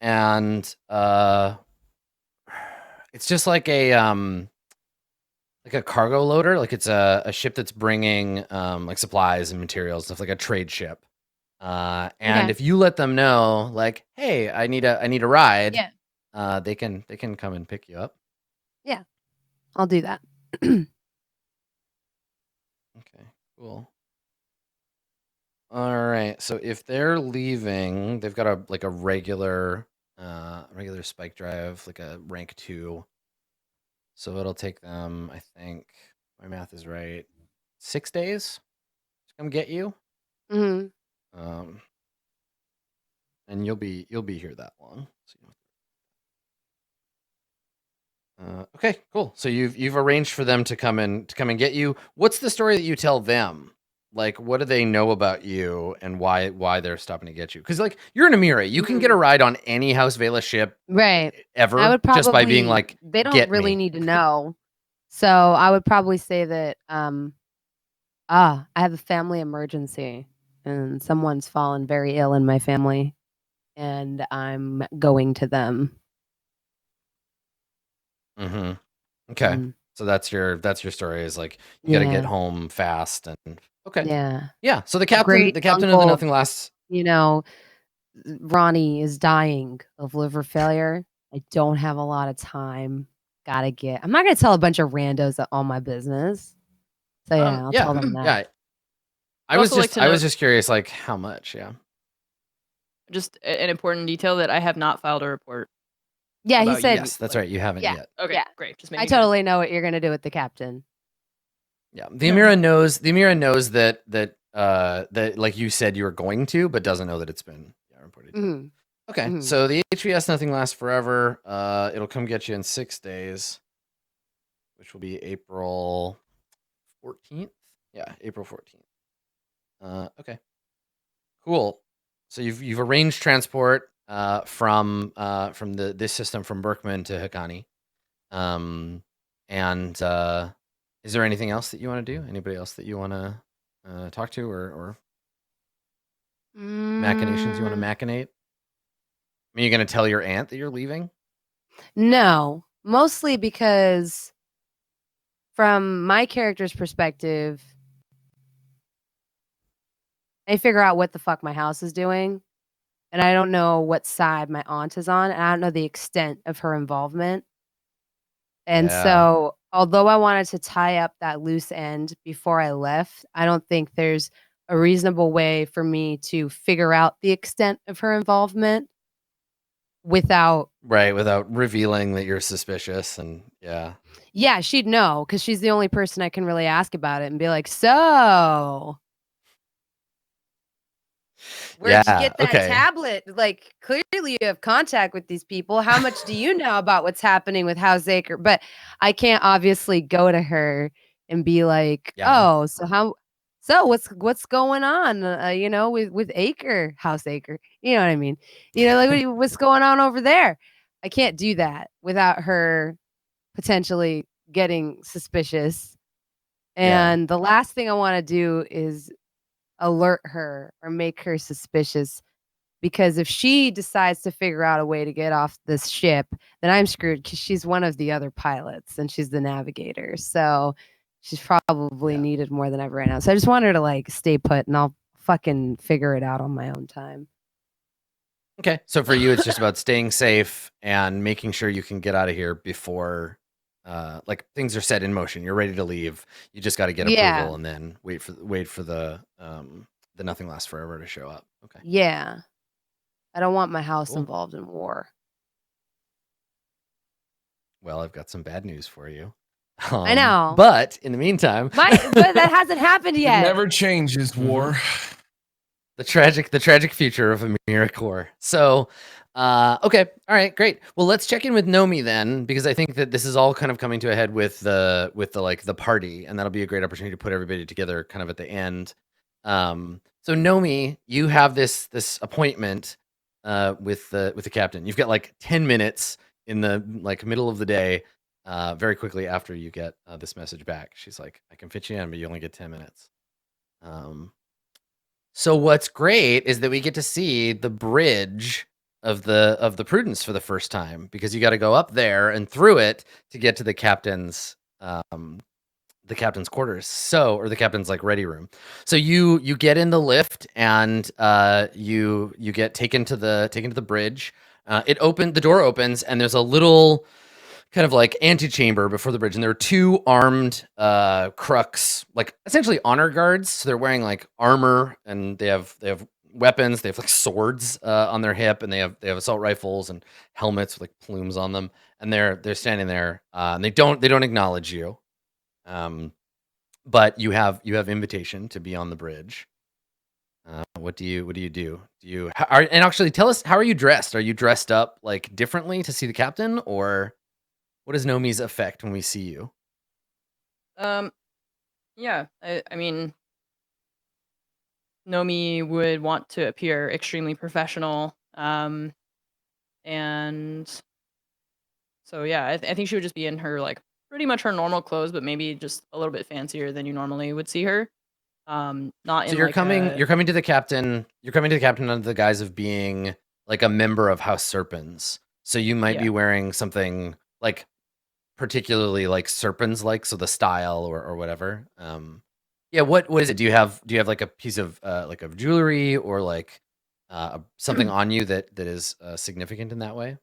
S1: And it's just like a cargo loader. Like it's a ship that's bringing like supplies and materials, stuff like a trade ship. And
S4: Okay.
S1: if you let them know, like, hey, I need a ride,
S4: Yeah.
S1: they can come and pick you up.
S4: Yeah. I'll do that.
S1: Okay, cool. All right. So if they're leaving, they've got a regular spike drive, like a rank 2. So it'll take them, I think, my math is right, 6 days to come get you.
S4: Hmm.
S1: And you'll be here that long. So okay, cool. So you've arranged for them to come and get you. What's the story that you tell them? Like, what do they know about you and why they're stopping to get you? Because like you're an Amira, you can get a ride on any House Vela ship
S4: Right.
S1: ever
S4: I would
S1: just by being
S4: probably,
S1: like,
S4: they don't
S1: get
S4: really
S1: me.
S4: need to know. So I would probably say that, I have a family emergency and someone's fallen very ill in my family and I'm going to them.
S1: Mm-hmm. Okay.
S4: Mm,
S1: So that's your story is like you got to get
S4: yeah.
S1: home fast and okay.
S4: Yeah.
S1: Yeah. So the
S4: Great
S1: captain of the
S4: uncle,
S1: Nothing Lasts.
S4: you know, Ronnie is dying of liver failure. I don't have a lot of time. I'm not gonna tell a bunch of randos that all my business. So yeah, I'll tell them that.
S1: Yeah. I
S3: I'd
S1: was
S3: also like to note
S1: just curious, like how much? Yeah.
S3: just an important detail that I have not filed a report.
S4: Yeah, he
S3: about
S4: said,
S1: Yes, that's right. You haven't
S4: yeah.
S1: yet.
S3: Okay,
S4: Yeah.
S3: great. Just
S4: I
S3: making sure.
S4: totally know what you're gonna do with the captain.
S1: Yeah. The Amira knows that that like you said you were going to, but doesn't know that it's been reported.
S4: Hmm.
S1: Okay.
S4: Mhm.
S1: So the HVS Nothing Lasts Forever, it'll come get you in 6 days, which will be April 14th. Yeah, April 14th. Okay. Cool. So you've arranged transport from this system from Berkman to Hikani. And is there anything else that you want to do? Anybody else that you want to talk to or machinations you want to machinate? I mean, you're going to tell your aunt that you're leaving?
S4: No, mostly because from my character's perspective, I figure out what the fuck my house is doing, and I don't know what side my aunt is on, and I don't know the extent of her involvement. And
S1: Yeah.
S4: so, although I wanted to tie up that loose end before I left, I don't think there's a reasonable way for me to figure out the extent of her involvement without.
S1: Right, without revealing that you're suspicious and yeah.
S4: Yeah, she'd know because she's the only person I can really ask about it and be like, so where'd you get that tablet? Like, clearly you have contact with these people. How much do you know about what's happening with House Acre? But I can't obviously go to her and be like, oh, so what's going on? With Acre, House Acre. You know what I mean? Like what's going on over there? I can't do that without her potentially getting suspicious. And the last thing I want to do is alert her or make her suspicious, because if she decides to figure out a way to get off this ship, then I'm screwed because she's one of the other pilots and she's the navigator. So she's probably needed more than ever right now. So I just want her to like stay put and I'll fucking figure it out on my own time.
S1: Okay. So for you, it's just about staying safe and making sure you can get out of here before like things are set in motion. You're ready to leave. You just got to get approval and then wait for the Nothing Lasts Forever to show up. Okay.
S4: Yeah. I don't want my house involved in war.
S1: Well, I've got some bad news for you.
S4: I know.
S1: But in the meantime,
S4: but that hasn't happened yet.
S6: It never changes, war.
S1: The tragic future of Amira Core. So, okay, all right, great. Well, let's check in with Nomi then, because I think that this is all kind of coming to a head with the like the party, and that'll be a great opportunity to put everybody together, kind of at the end. So Nomi, you have this appointment with the captain. You've got like 10 minutes in the like middle of the day. Very quickly after you get this message back, she's like, "I can fit you in, but you only get 10 minutes." So what's great is that we get to see the bridge of the Prudence for the first time, because you got to go up there and through it to get to the captain's quarters. Or the captain's like ready room. So you get in the lift and you get taken to the bridge. The door opens and there's a little kind of like antechamber before the bridge, and there are two armed crux, like essentially honor guards. So they're wearing like armor, and they have weapons. They have like swords on their hip, and they have assault rifles and helmets with like plumes on them. And they're standing there, and they don't acknowledge you. but you have invitation to be on the bridge. What do you do? Do you and actually tell us, how are you dressed? Are you dressed up like differently to see the captain, or what is Nomi's effect when we see you?
S3: Yeah, I mean, Nomi would want to appear extremely professional. And so yeah, I think she would just be in her like pretty much her normal clothes, but maybe just a little bit fancier than you normally would see her. Not
S1: So
S3: in like
S1: you're coming to the captain. You're coming to the captain under the guise of being like a member of House Serpens. So you might
S3: Yeah.
S1: be wearing something like particularly like Serpens like, so the style or whatever. Yeah, what is it? Do you have like a piece of like of jewelry or like something on you that is significant in that way?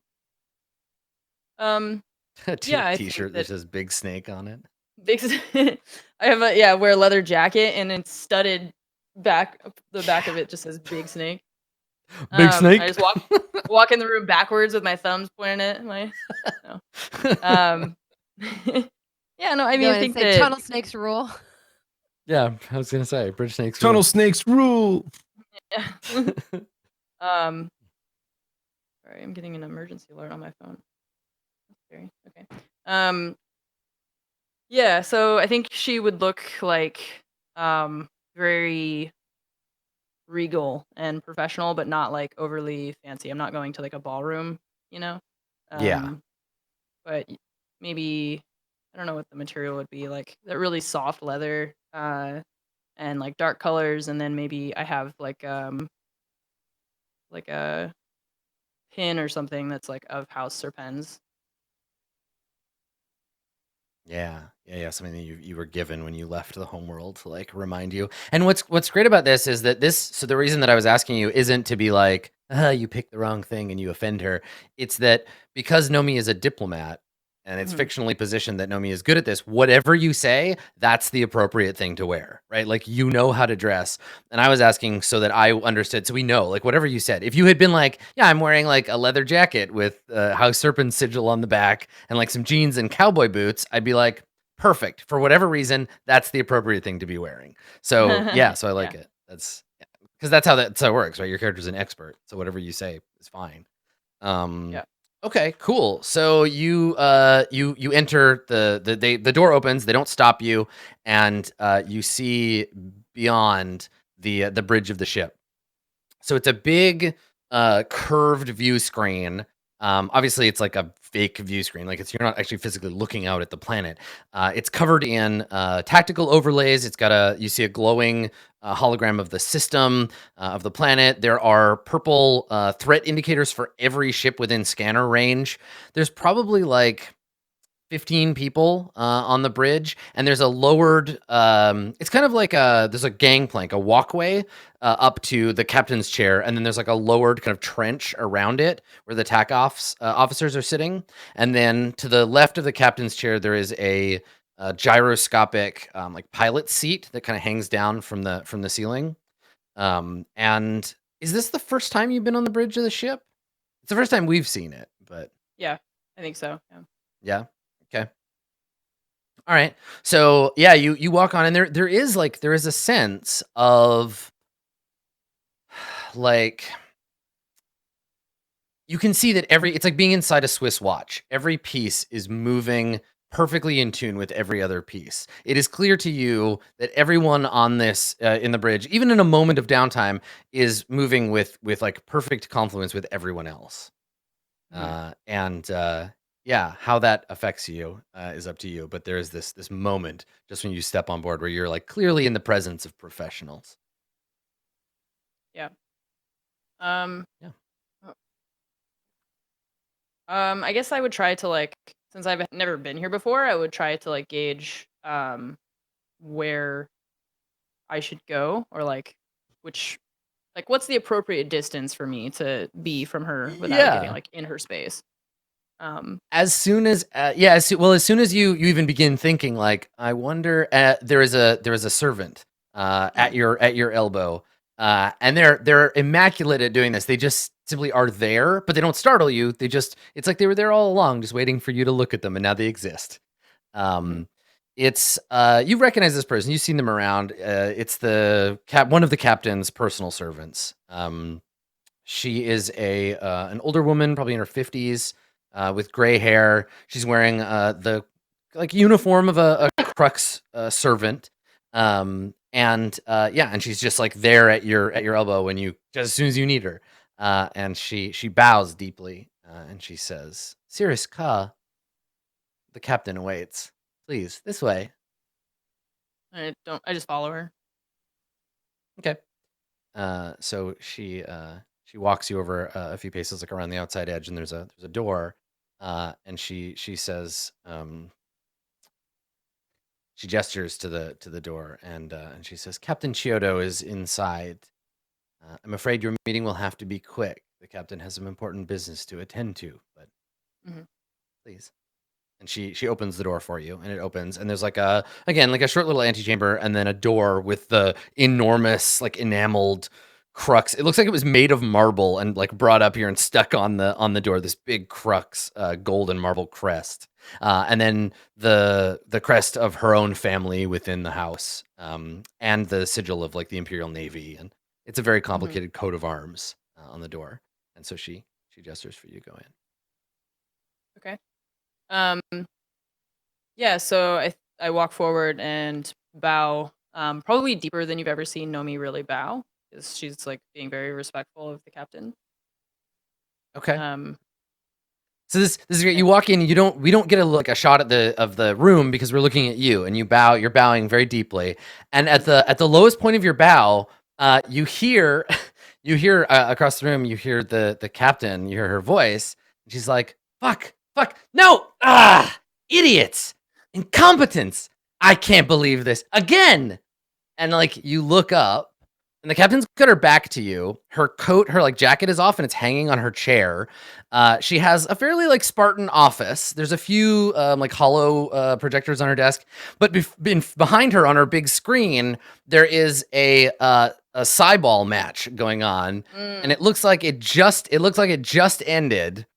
S3: um
S1: A
S3: yeah, I think
S1: t-shirt that
S3: that
S1: says Big Snake on it.
S3: big I have I wear a leather jacket and it's studded back the back of it just says Big Snake.
S1: Big Snake.
S3: I just walk in the room backwards with my thumbs pointing at my no. Yeah, no, I mean
S4: Go
S3: I
S4: in and
S3: think
S4: say
S3: that
S4: tunnel snakes rule.
S1: Yeah, I was gonna say bridge snakes.
S6: Tunnel snakes rule.
S3: yeah. Sorry, I'm getting an emergency alert on my phone. That's scary. Okay. Yeah, so I think she would look like very regal and professional, but not like overly fancy. I'm not going to like a ballroom, you know?
S1: Yeah.
S3: But maybe I don't know what the material would be, like that really soft leather, and like dark colors, and then maybe I have like a pin or something that's like of House Serpens.
S1: Yeah, something that you were given when you left the homeworld to like remind you. And what's great about this is that so the reason that I was asking you isn't to be like, you picked the wrong thing and you offend her. It's that because Nomi is a diplomat and it's
S3: Mhm.
S1: fictionally positioned that Nomi is good at this, whatever you say, that's the appropriate thing to wear, right? Like you know how to dress. And I was asking so that I understood, so we know, like whatever you said. If you had been like, yeah, I'm wearing like a leather jacket with House Serpent sigil on the back and like some jeans and cowboy boots, I'd be like, perfect. For whatever reason, that's the appropriate thing to be wearing. So yeah, so I like
S3: Yeah.
S1: it. That's because that's how it works, right? Your character's an expert, so whatever you say is fine.
S3: Yeah.
S1: Okay, cool. So you you enter the door opens. They don't stop you, and you see beyond the bridge of the ship. So it's a big curved view screen. Obviously, it's like a fake view screen. Like you're not actually physically looking out at the planet. It's covered in tactical overlays. It's got you see a glowing hologram of the system of the planet. There are purple threat indicators for every ship within scanner range. There's probably like 15 people on the bridge, and there's a lowered it's kind of like there's a gangplank, a walkway up to the captain's chair, and then there's like a lowered kind of trench around it where the officers are sitting, and then to the left of the captain's chair there is a gyroscopic like pilot seat that kind of hangs down from the ceiling. And is this the first time you've been on the bridge of the ship? It's the first time we've seen it, but
S3: Yeah, I think so. Yeah.
S1: yeah. Okay. All right. So yeah, you walk on, and there is a sense of like you can see that it's like being inside a Swiss watch. Every piece is moving perfectly in tune with every other piece. It is clear to you that everyone on this in the bridge, even in a moment of downtime, is moving with like perfect confluence with everyone else. And yeah, how that affects you is up to you. But there is this moment just when you step on board where you're like clearly in the presence of professionals.
S3: Yeah.
S1: Yeah.
S3: I guess I would try to like, since I've never been here before, I would try to like gauge where I should go, or like which like what's the appropriate distance for me to be from her without getting
S1: Yeah.
S3: like in her space.
S1: As soon as as soon as you even begin thinking like, I wonder, there is a servant at your elbow, and they're immaculate at doing this. They just simply are there, but they don't startle you. It's like they were there all along, just waiting for you to look at them, and now they exist. It's you recognize this person. You've seen them around. It's one of the captain's personal servants. She is an older woman, probably in her 50s, with gray hair. She's wearing the uniform of a crux servant. And she's just like there at your elbow when just as soon as you need her. And she bows deeply and she says, "Cirrus Ka, the captain awaits. Please, this way."
S3: I just follow her.
S1: Okay. So she walks you over a few paces, like around the outside edge, and there's a door. And she says, she gestures to the door, and she says, "Captain Chiodo is inside. I'm afraid your meeting will have to be quick. The captain has some important business to attend to, but
S3: Mhm.
S1: please." And she opens the door for you, and it opens, and there's like a short little antechamber, and then a door with the enormous like enameled crux. It looks like it was made of marble and like brought up here and stuck on the door. This big crux, golden marble crest, and then the crest of her own family within the house, and the sigil of like the Imperial Navy, and it's a very complicated coat of arms on the door. And so she gestures for you to go in.
S3: Okay. Yeah, so I walk forward and bow, probably deeper than you've ever seen Nomi really bow, because she's like being very respectful of the captain.
S1: Okay.
S3: Um,
S1: So this is great. You walk in, we don't get a shot of the room because we're looking at you, and you're bowing very deeply. And at the lowest point of your bow, you hear across the room, you hear the captain, you hear her voice, and she's like, "Fuck, no, idiots, incompetence! I can't believe this again." And like you look up, and the captain's got her back to you. Her coat, her like jacket is off, and it's hanging on her chair. She has a fairly like Spartan office. There's a few like hollow projectors on her desk, but behind her on her big screen, there is a sideball match going on, and it looks like it just ended.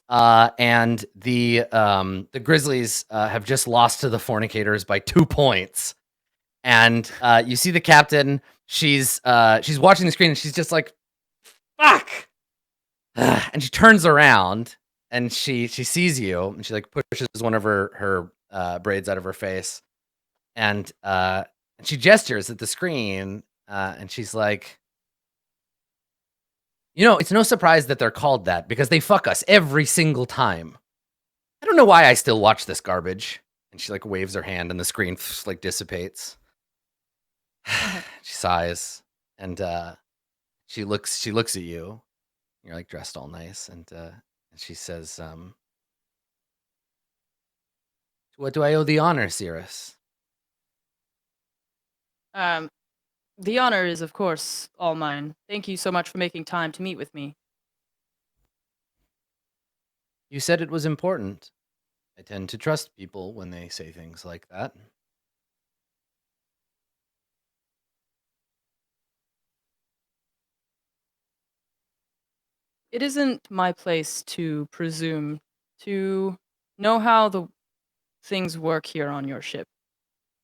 S1: And the Grizzlies have just lost to the Fornicators by 2 points. And you see the captain. She's watching the screen, and she's just like, "Fuck!" And she turns around, and she sees you, and she like pushes one of her braids out of her face, and she gestures at the screen, and she's like, "It's no surprise that they're called that because they fuck us every single time. I don't know why I still watch this garbage." And she like waves her hand, and the screen like dissipates. She sighs, and she looks at you. You're like dressed all nice, and she says, "What do I owe the honor, Cirrus?"
S3: The honor is, of course, all mine. Thank you so much for making time to meet with me.
S1: You said it was important. I tend to trust people when they say things like that.
S3: It isn't my place to presume to know how the things work here on your ship.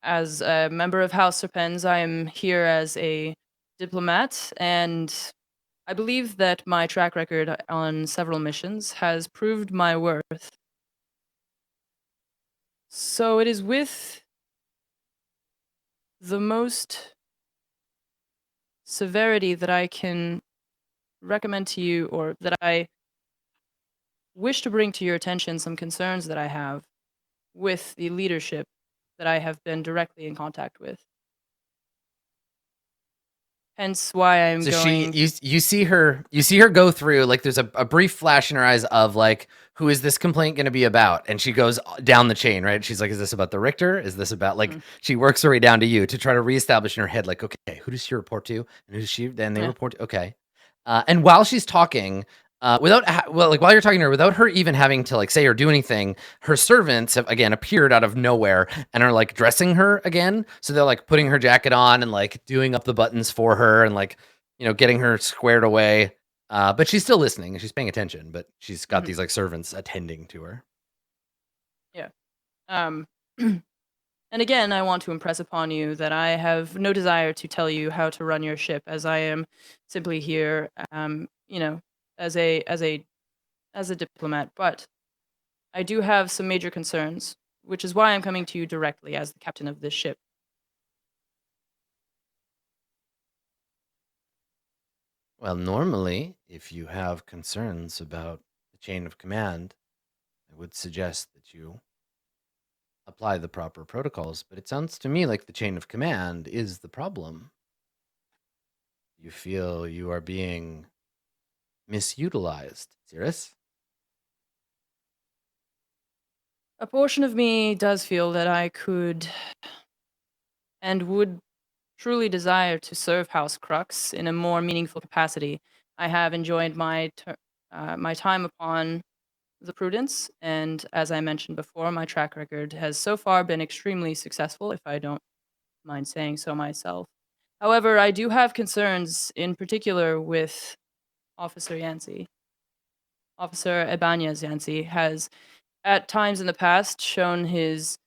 S3: As a member of House Serpens, I am here as a diplomat, and I believe that my track record on several missions has proved my worth. So it is with the most severity that I can recommend to you, or that I wish to bring to your attention, some concerns that I have with the leadership that I have been directly in contact with. Hence why I'm
S1: So
S3: going.
S1: you see her go through, like there's a brief flash in her eyes of like, who is this complaint going to be about? And she goes down the chain, right? She's like, is this about the Richter? Is this about like, she works her way down to you to try to reestablish in her head, like, okay, who does she report to? And who's she? Then they report to, okay. And while she's talking, while you're talking to her, without her even having to like say or do anything, her servants have again appeared out of nowhere and are like dressing her again. So they're like putting her jacket on and like doing up the buttons for her and like, getting her squared away. But she's still listening and she's paying attention, but she's got these like servants attending to her.
S3: Yeah. And And again, I want to impress upon you that I have no desire to tell you how to run your ship, as I am simply here, as a diplomat. But I do have some major concerns, which is why I'm coming to you directly as the captain of this ship.
S1: Well, normally, if you have concerns about the chain of command, I would suggest that you apply the proper protocols, but it sounds to me like the chain of command is the problem. You feel you are being misutilized, Cirrus?
S3: A portion of me does feel that I could and would truly desire to serve House Crux in a more meaningful capacity. I have enjoyed my time upon the Prudence, and as I mentioned before, my track record has so far been extremely successful, if I don't mind saying so myself. However, I do have concerns, in particular with Officer Yancey. Officer Ibanez Yancey has, at times in the past, shown his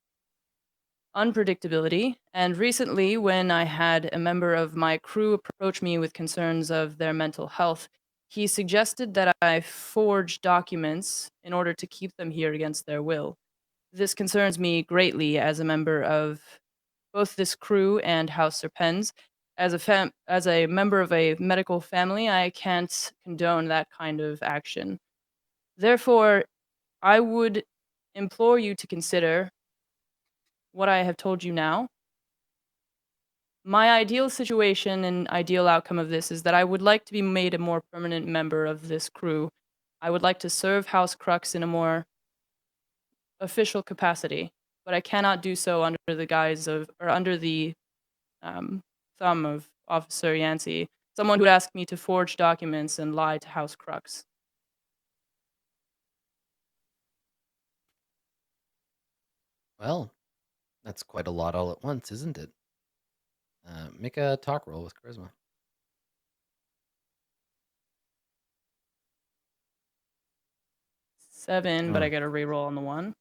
S3: unpredictability, and recently, when I had a member of my crew approach me with concerns of their mental health, he suggested that I forge documents in order to keep them here against their will. This concerns me greatly as a member of both this crew and House Serpens. As a member of a medical family, I can't condone that kind of action. Therefore, I would implore you to consider what I have told you now. My ideal situation and ideal outcome of this is that I would like to be made a more permanent member of this crew. I would like to serve House Crux in a more official capacity, but I cannot do so under the guise of, or under the thumb of Officer Yancey, someone who asked me to forge documents and lie to House Crux.
S1: Well, that's quite a lot all at once, isn't it? Make a talk roll with charisma.
S3: 7, but
S1: Oh.
S3: I get a reroll on the 1.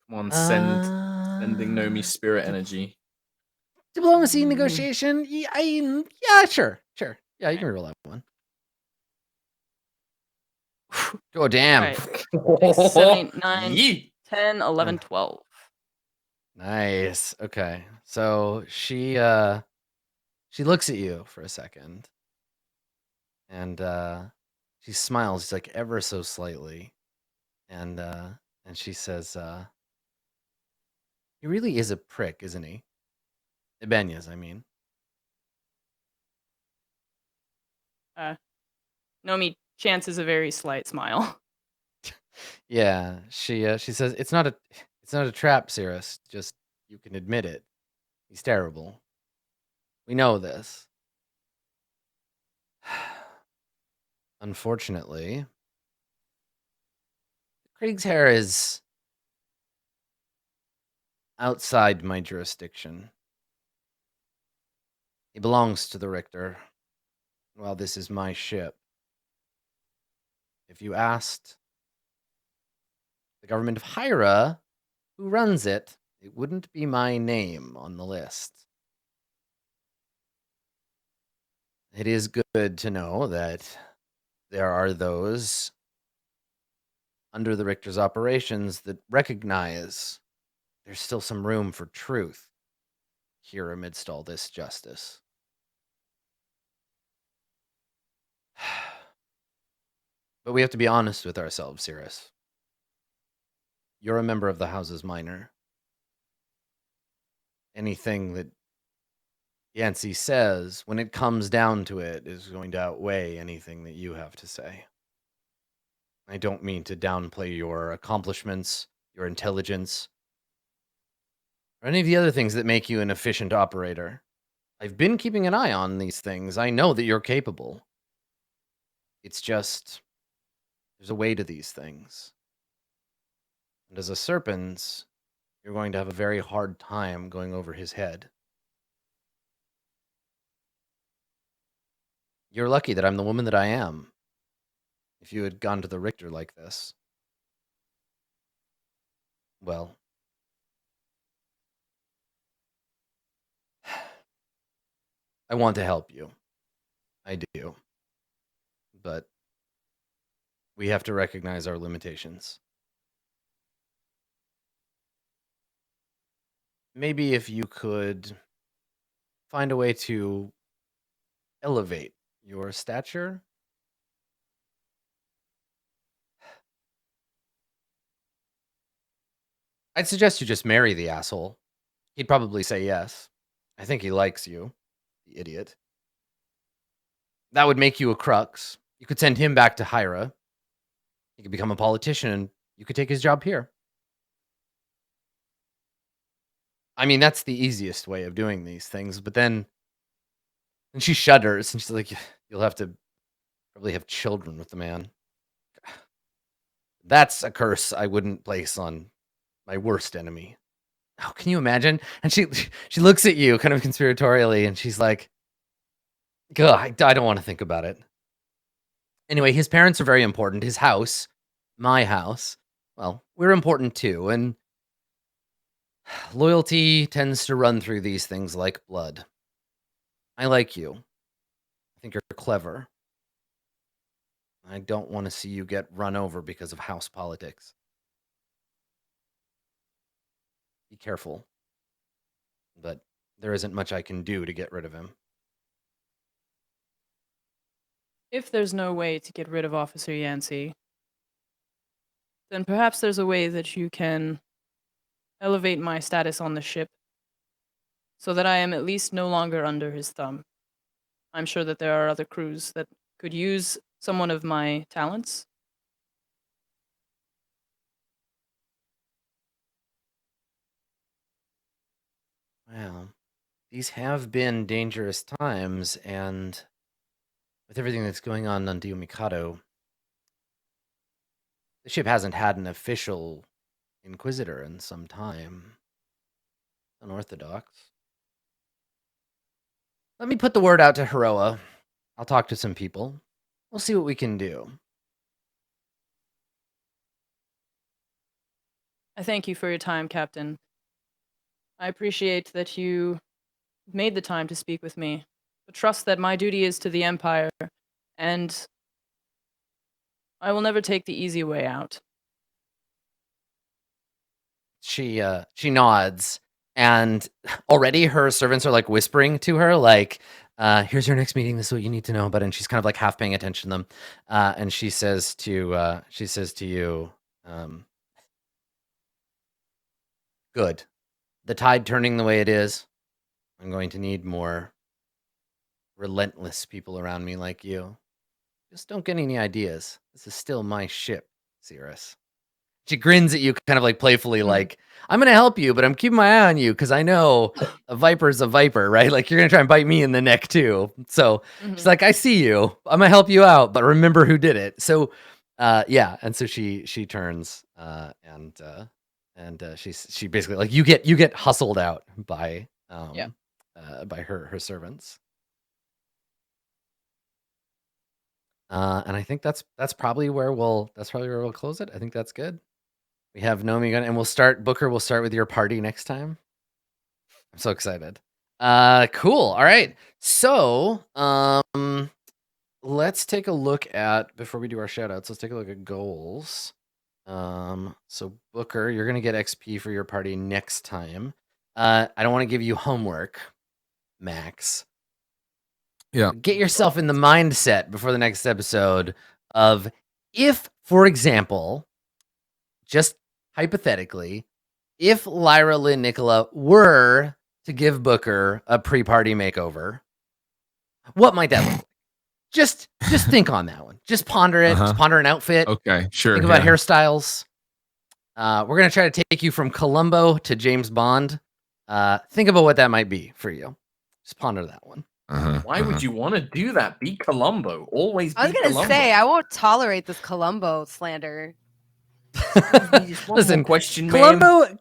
S2: Come on, sending Nomi spirit energy.
S1: Diplomacy negotiation. Yeah, sure. Yeah, you can roll that one. Oh, damn.
S3: Right. 6, 7, 8, 9,
S2: Yeet.
S3: 10, 11, 12.
S1: Nice. Okay. So she looks at you for a second. And she smiles like ever so slightly. And she says, he really is a prick, isn't he? Ibanez, I mean.
S3: Nomi chances a very slight smile.
S1: Yeah, she says it's not a trap, Cirrus. Just you can admit it. He's terrible. We know this. Unfortunately, Krieg's hair is outside my jurisdiction. He belongs to the Richter. Well, this is my ship. If you asked the government of Hyra who runs it, it wouldn't be my name on the list. It is good to know that there are those under the Richter's operations that recognize there's still some room for truth here amidst all this justice. But we have to be honest with ourselves, Cirrus. You're a member of the Houses Minor. Anything that Yancey says, when it comes down to it, is going to outweigh anything that you have to say. I don't mean to downplay your accomplishments, your intelligence, or any of the other things that make you an efficient operator. I've been keeping an eye on these things. I know that you're capable. It's just, there's a way to these things. And as a Serpens, you're going to have a very hard time going over his head. You're lucky that I'm the woman that I am. If you had gone to the Richter like this, well, I want to help you. I do. But we have to recognize our limitations. Maybe if you could find a way to elevate your stature. I'd suggest you just marry the asshole. He'd probably say yes. I think he likes you, the idiot. That would make you a crux. You could send him back to Hyra. He could become a politician and you could take his job here. I mean, that's the easiest way of doing these things. But then, and she shudders and she's like, you'll have to probably have children with the man. That's a curse I wouldn't place on my worst enemy. Oh, can you imagine? And she looks at you kind of conspiratorially and she's like, God, I don't want to think about it. Anyway, his parents are very important. His house, my house, well, we're important too. And loyalty tends to run through these things like blood. I like you. I think you're clever. I don't want to see you get run over because of house politics. Be careful. But there isn't much I can do to get rid of him.
S3: If there's no way to get rid of Officer Yancey, then perhaps there's a way that you can elevate my status on the ship so that I am at least no longer under his thumb. I'm sure that there are other crews that could use someone of my talents.
S1: Well, these have been dangerous times, and with everything that's going on Dio Mikado, the ship hasn't had an official Inquisitor in some time. Unorthodox. Let me put the word out to Heroa. I'll talk to some people. We'll see what we can do.
S3: I thank you for your time, Captain. I appreciate that you made the time to speak with me. But trust that my duty is to the Empire, and I will never take the easy way out.
S1: She nods, and already her servants are like whispering to her, like, here's your next meeting, this is what you need to know about it. And she's kind of like half paying attention to them. And she says to you, good. The tide turning the way it is, I'm going to need more relentless people around me like you. Just don't get any ideas. This is still my ship, Cirrus. She grins at you kind of like playfully, like, I'm going to help you, but I'm keeping my eye on you because I know a viper's a viper, right? Like, you're going to try and bite me in the neck too. So she's like, I see you. I'm going to help you out, but remember who did it. So, yeah. And so she turns and she basically, like, you get hustled out by her servants. And I think that's probably where we'll close it. I think that's good. We have Nomi Gun, and Booker, we'll start with your party next time. I'm so excited. Cool. All right. So, let's take a look at, before we do our shout outs, let's take a look at goals. So Booker, you're going to get XP for your party next time. I don't want to give you homework, Max.
S6: Yeah.
S1: Get yourself in the mindset before the next episode of, if, for example, just hypothetically, if Lyra Lynn Nicola were to give Booker a pre-party makeover, what might that look like? Just think on that one. Just ponder it. Just ponder an outfit.
S6: Okay, sure.
S1: Think about hairstyles. We're going to try to take you from Columbo to James Bond. Think about what that might be for you. Just ponder that one.
S2: Why would you want to do that? Be Columbo. Always be
S4: I was going to say, I won't tolerate this Columbo slander.
S1: Listen,
S2: question,
S1: Columbo.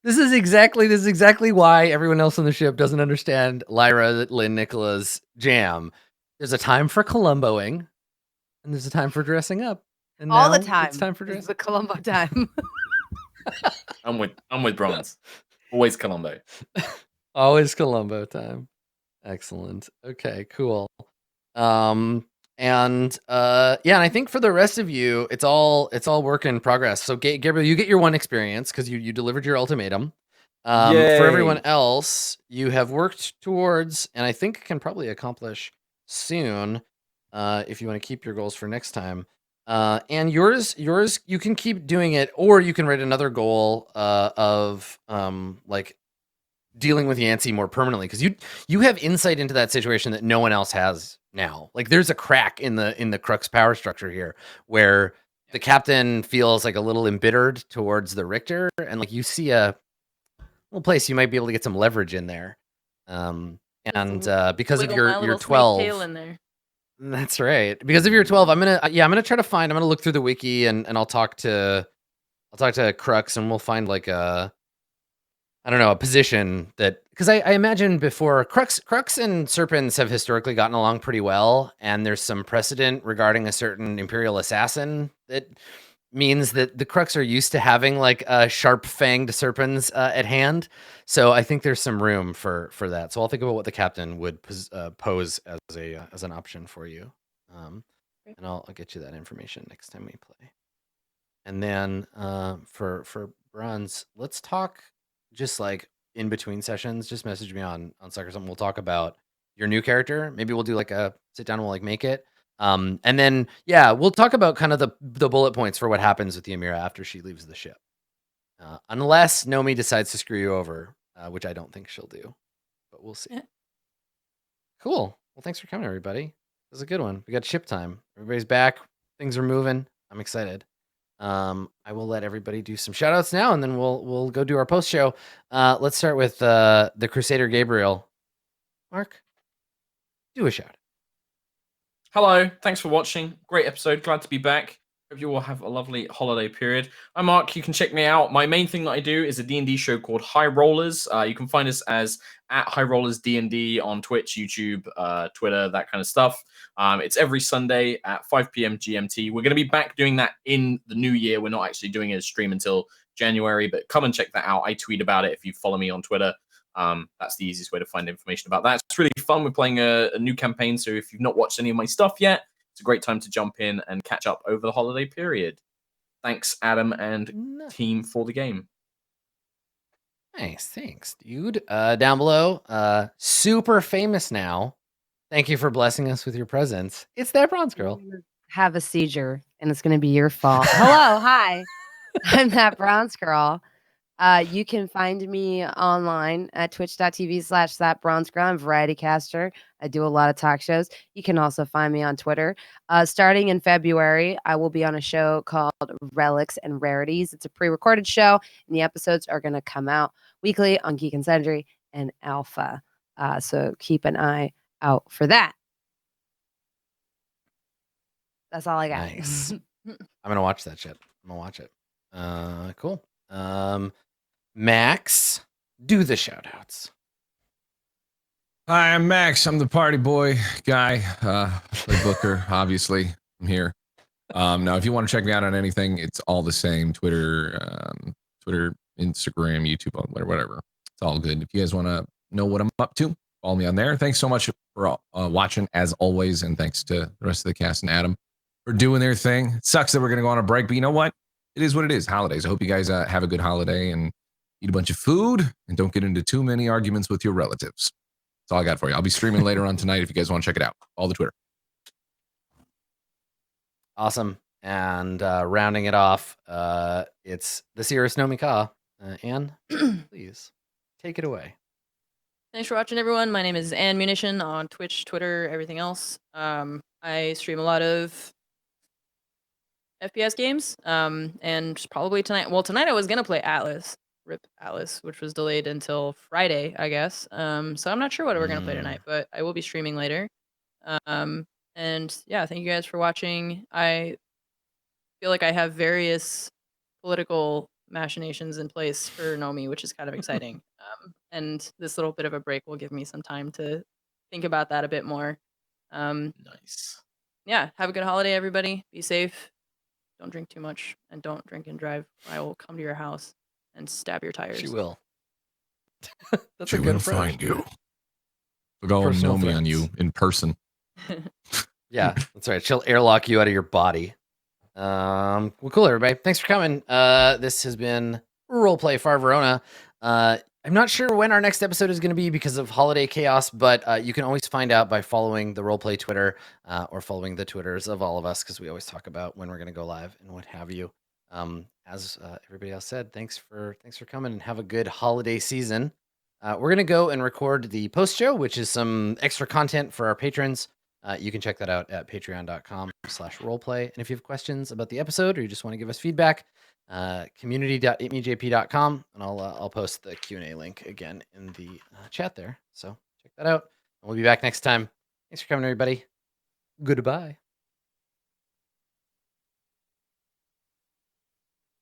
S1: This is exactly why everyone else on the ship doesn't understand Lyra Lynn Nicola's jam. There's a time for Columboing, and there's a time for dressing up. And
S4: all the time.
S1: It's time for dressing.
S4: It's the Columbo time.
S2: I'm with Bronze. Always Columbo.
S1: Always Columbo time. Excellent. Okay, cool. And I think for the rest of you, it's all work in progress. So Gabriel, you get your one experience because you delivered your ultimatum. For everyone
S2: Yay.
S1: else, you have worked towards, and I think can probably accomplish soon, if you want to keep your goals for next time. And yours, you can keep doing it, or you can write another goal of like dealing with Yancey more permanently, because you have insight into that situation that no one else has now. Like there's a crack in the Crux power structure here where the captain feels like a little embittered towards the Richter, and like you see a little place you might be able to get some leverage in there. And because of
S3: Wiggle my
S1: your
S3: little snake tail
S1: 12,
S3: in there.
S1: that's right. Because of your 12, I'm gonna try to find. I'm gonna look through the wiki and I'll talk to Crux, and we'll find like a, I don't know, a position that, because I imagine before Crux and Serpents have historically gotten along pretty well, and there's some precedent regarding a certain Imperial assassin that means that the Crux are used to having like a sharp-fanged Serpents at hand. So I think there's some room for that. So I'll think about what the captain would pose as an option for you, and I'll get you that information next time we play. And then for Bronze, let's talk just like in between sessions. Just message me on Slack or something. We'll talk about your new character. Maybe we'll do like a sit down and we'll like make it. And then we'll talk about kind of the bullet points for what happens with the Amira after she leaves the ship. Unless Nomi decides to screw you over, which I don't think she'll do, but we'll see.
S3: Yeah.
S1: Cool. Well, thanks for coming, everybody. It was a good one. We got ship time. Everybody's back. Things are moving. I'm excited. I will let everybody do some shout outs now, and then we'll go do our post show. Let's start with the Crusader Gabriel. Mark, do a shout.
S2: Hello, thanks for watching. Great episode. Glad to be back. Hope you all have a lovely holiday period. I'm Mark. You can check me out. My main thing that I do is a D&D show called High Rollers. You can find us as at High Rollers D&D on Twitch, YouTube, Twitter, that kind of stuff. It's every Sunday at 5 p.m. GMT. We're going to be back doing that in the new year. We're not actually doing a stream until January, but come and check that out. I tweet about it if you follow me on Twitter. That's the easiest way to find information about that. It's really fun. We're playing a new campaign, so if you've not watched any of my stuff yet, it's a great time to jump in and catch up over the holiday period. Thanks, Adam and team, for the game.
S1: Nice, thanks, dude. Down below, super famous now. Thank you for blessing us with your presence. It's that Bronze Girl.
S4: Have a seizure, and it's going to be your fault. Hello, hi. I'm that Bronze Girl. You can find me online at twitch.tv/thatbronzegirl. I'm Variety Caster. I do a lot of talk shows. You can also find me on Twitter. Starting in February, I will be on a show called Relics and Rarities. It's a pre-recorded show, and the episodes are going to come out weekly on Geek and Sundry and Alpha. So keep an eye out for that. That's all I got.
S1: Nice. I'm gonna watch that shit. I'm gonna watch it. Cool. Max, do the shout outs.
S6: Hi, I'm Max. I'm the party boy guy. Play Booker, obviously. I'm here. Now, if you want to check me out on anything, it's all the same. Twitter, Instagram, YouTube, whatever. It's all good. If you guys want to know what I'm up to, follow me on there. Thanks so much for watching, as always, and thanks to the rest of the cast and Adam for doing their thing. It sucks that we're going to go on a break, but you know what? It is what it is. Holidays. I hope you guys have a good holiday and eat a bunch of food and don't get into too many arguments with your relatives. That's all I got for you. I'll be streaming later on tonight if you guys want to check it out. All the Twitter.
S1: Awesome. And rounding it off, it's the Cirrus Nomika. Anne, please take it away.
S3: Thanks for watching, everyone. My name is AnneMunition on Twitch, Twitter, everything else. I stream a lot of FPS games, and probably tonight. Well, tonight I was gonna play Atlas, RIP Atlas, which was delayed until Friday, I guess. So I'm not sure what we're gonna play tonight, but I will be streaming later. And yeah, thank you guys for watching. I feel like I have various political machinations in place for Nomi, which is kind of exciting. And this little bit of a break will give me some time to think about that a bit more.
S2: Nice.
S3: Yeah, have a good holiday, everybody. Be safe. Don't drink too much, and don't drink and drive. I will come to your house and stab your tires.
S1: She will.
S5: She will find you.
S6: They'll go
S1: Personal
S6: Nomi on you
S1: threats.
S6: in person.
S1: Yeah, that's right. She'll airlock you out of your body. Well, cool, everybody. Thanks for coming. This has been Roleplay for Verona. I'm not sure when our next episode is going to be because of holiday chaos, but you can always find out by following the Roleplay Twitter or following the Twitters of all of us, because we always talk about when we're going to go live and what have you. As everybody else said, thanks for coming, and have a good holiday season. We're going to go and record the post show, which is some extra content for our patrons. You can check that out at patreon.com/roleplay. And if you have questions about the episode or you just want to give us feedback, community.itmeJP.com, and I'll post the Q&A link again in the chat there. So check that out. And we'll be back next time. Thanks for coming, everybody. Goodbye.